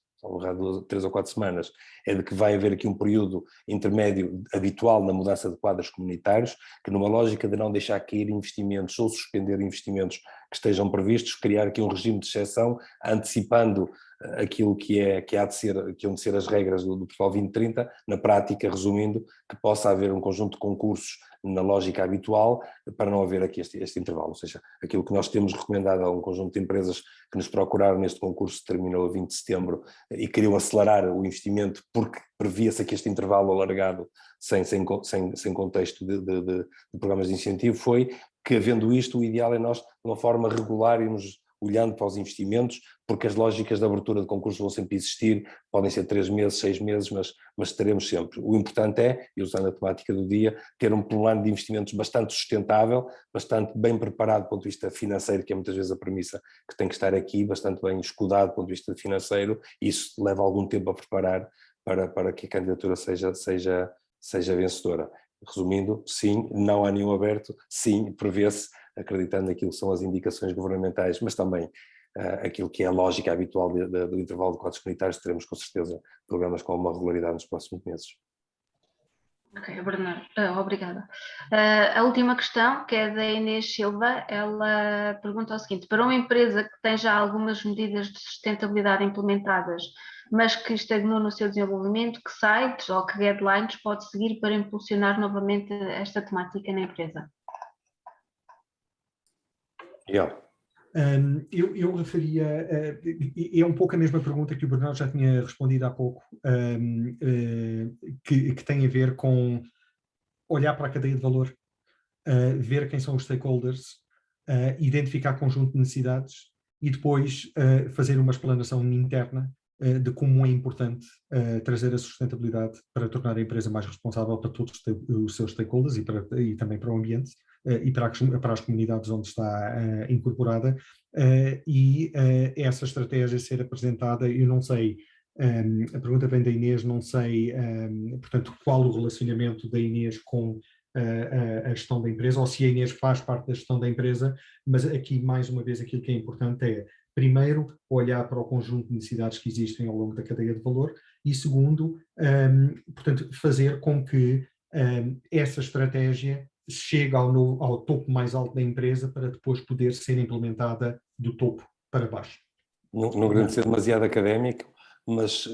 [SPEAKER 2] 3 ou 4 semanas, é de que vai haver aqui um período intermédio habitual na mudança de quadros comunitários, que numa lógica de não deixar cair investimentos ou suspender investimentos que estejam previstos, criar aqui um regime de exceção, antecipando aquilo que há de ser as regras do Portugal 2030, na prática, resumindo, que possa haver um conjunto de concursos na lógica habitual para não haver aqui este intervalo, ou seja, aquilo que nós temos recomendado a um conjunto de empresas que nos procuraram neste concurso que terminou a 20 de setembro e queriam acelerar o investimento porque previa-se aqui este intervalo alargado sem contexto de programas de incentivo, foi que, havendo isto, o ideal é nós, de uma forma regular, irmos olhando para os investimentos, porque as lógicas de abertura de concursos vão sempre existir, podem ser 3 meses, 6 meses, mas teremos sempre. O importante é, e usando a temática do dia, ter um plano de investimentos bastante sustentável, bastante bem preparado do ponto de vista financeiro, que é muitas vezes a premissa que tem que estar aqui, bastante bem escudado do ponto de vista financeiro, e isso leva algum tempo a preparar para que a candidatura seja vencedora. Resumindo, sim, não há nenhum aberto, sim, prevê-se, acreditando naquilo que são as indicações governamentais, mas também aquilo que é a lógica habitual do intervalo de cotas comunitários, teremos com certeza programas com uma regularidade nos próximos meses.
[SPEAKER 1] Ok, Bernardo, obrigada. A última questão, que é da Inês Silva, ela pergunta o seguinte: para uma empresa que tem já algumas medidas de sustentabilidade implementadas, mas que estagnou no seu desenvolvimento, que sites ou que guidelines pode seguir para impulsionar novamente esta temática na empresa?
[SPEAKER 3] Eu referia, é um pouco a mesma pergunta que o Bernardo já tinha respondido há pouco, que tem a ver com olhar para a cadeia de valor, ver quem são os stakeholders, identificar conjunto de necessidades e depois fazer uma explanação interna de como é importante trazer a sustentabilidade para tornar a empresa mais responsável para todos os seus stakeholders e também para o ambiente e para as comunidades onde está incorporada, e essa estratégia ser apresentada, eu não sei, a pergunta vem da Inês, não sei, portanto, qual o relacionamento da Inês com a gestão da empresa, ou se a Inês faz parte da gestão da empresa, mas aqui, mais uma vez, aquilo que é importante é, primeiro, olhar para o conjunto de necessidades que existem ao longo da cadeia de valor e, segundo, portanto, fazer com que essa estratégia chegue ao topo mais alto da empresa para depois poder ser implementada do topo para baixo.
[SPEAKER 2] Não querendo ser demasiado académico, mas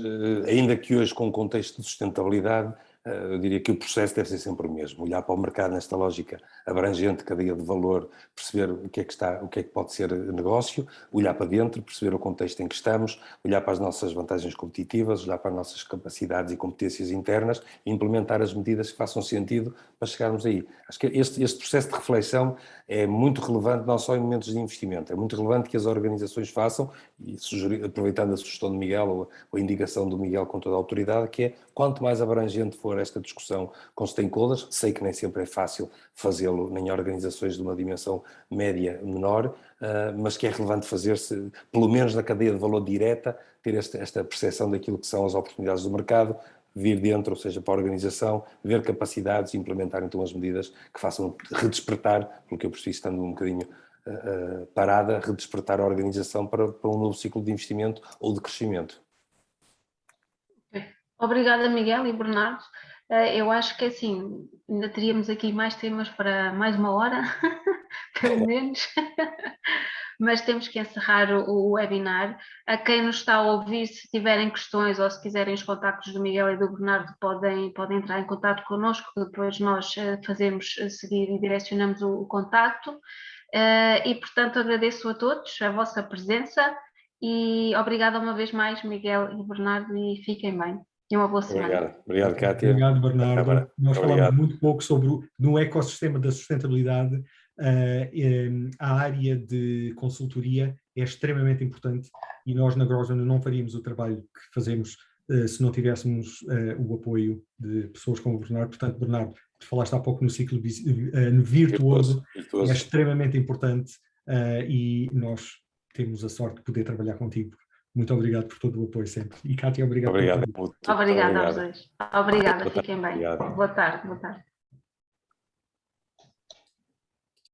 [SPEAKER 2] ainda que hoje com o contexto de sustentabilidade, eu diria que o processo deve ser sempre o mesmo, olhar para o mercado nesta lógica abrangente, cadeia de valor, perceber o que é que pode ser negócio, olhar para dentro, perceber o contexto em que estamos, olhar para as nossas vantagens competitivas, olhar para as nossas capacidades e competências internas e implementar as medidas que façam sentido para chegarmos aí. Acho que este processo de reflexão é muito relevante, não só em momentos de investimento, é muito relevante que as organizações façam, e aproveitando a sugestão de Miguel ou a indicação do Miguel com toda a autoridade, que é quanto mais abrangente for esta discussão com stakeholders, sei que nem sempre é fácil fazê-lo nem em organizações de uma dimensão média menor, mas que é relevante fazer-se, pelo menos na cadeia de valor direta, ter esta percepção daquilo que são as oportunidades do mercado, vir dentro, ou seja, para a organização, ver capacidades e implementar então as medidas que façam redespertar, pelo que eu percebi estando um bocadinho parada, redespertar a organização para um novo ciclo de investimento ou de crescimento.
[SPEAKER 1] Obrigada, Miguel e Bernardo. Eu acho que assim, ainda teríamos aqui mais temas para mais uma hora, pelo menos, mas temos que encerrar o webinar. A quem nos está a ouvir, se tiverem questões ou se quiserem os contactos do Miguel e do Bernardo, podem entrar em contacto connosco, depois nós fazemos seguir e direcionamos o contacto. E, portanto, agradeço a todos a vossa presença e obrigada uma vez mais, Miguel e Bernardo, e fiquem bem. E uma boa semana.
[SPEAKER 2] Obrigado, Cátia.
[SPEAKER 3] Obrigado, Bernardo. Nós falamos muito pouco no ecossistema da sustentabilidade. A área de consultoria é extremamente importante e nós na Grosvenor não faríamos o trabalho que fazemos se não tivéssemos o apoio de pessoas como o Bernardo. Portanto, Bernardo, tu falaste há pouco no ciclo virtuoso, é extremamente importante e nós temos a sorte de poder trabalhar contigo. Muito obrigado por todo o apoio sempre. E Cátia, obrigado.
[SPEAKER 1] Obrigada aos dois. Obrigada, fiquem bem. Boa tarde.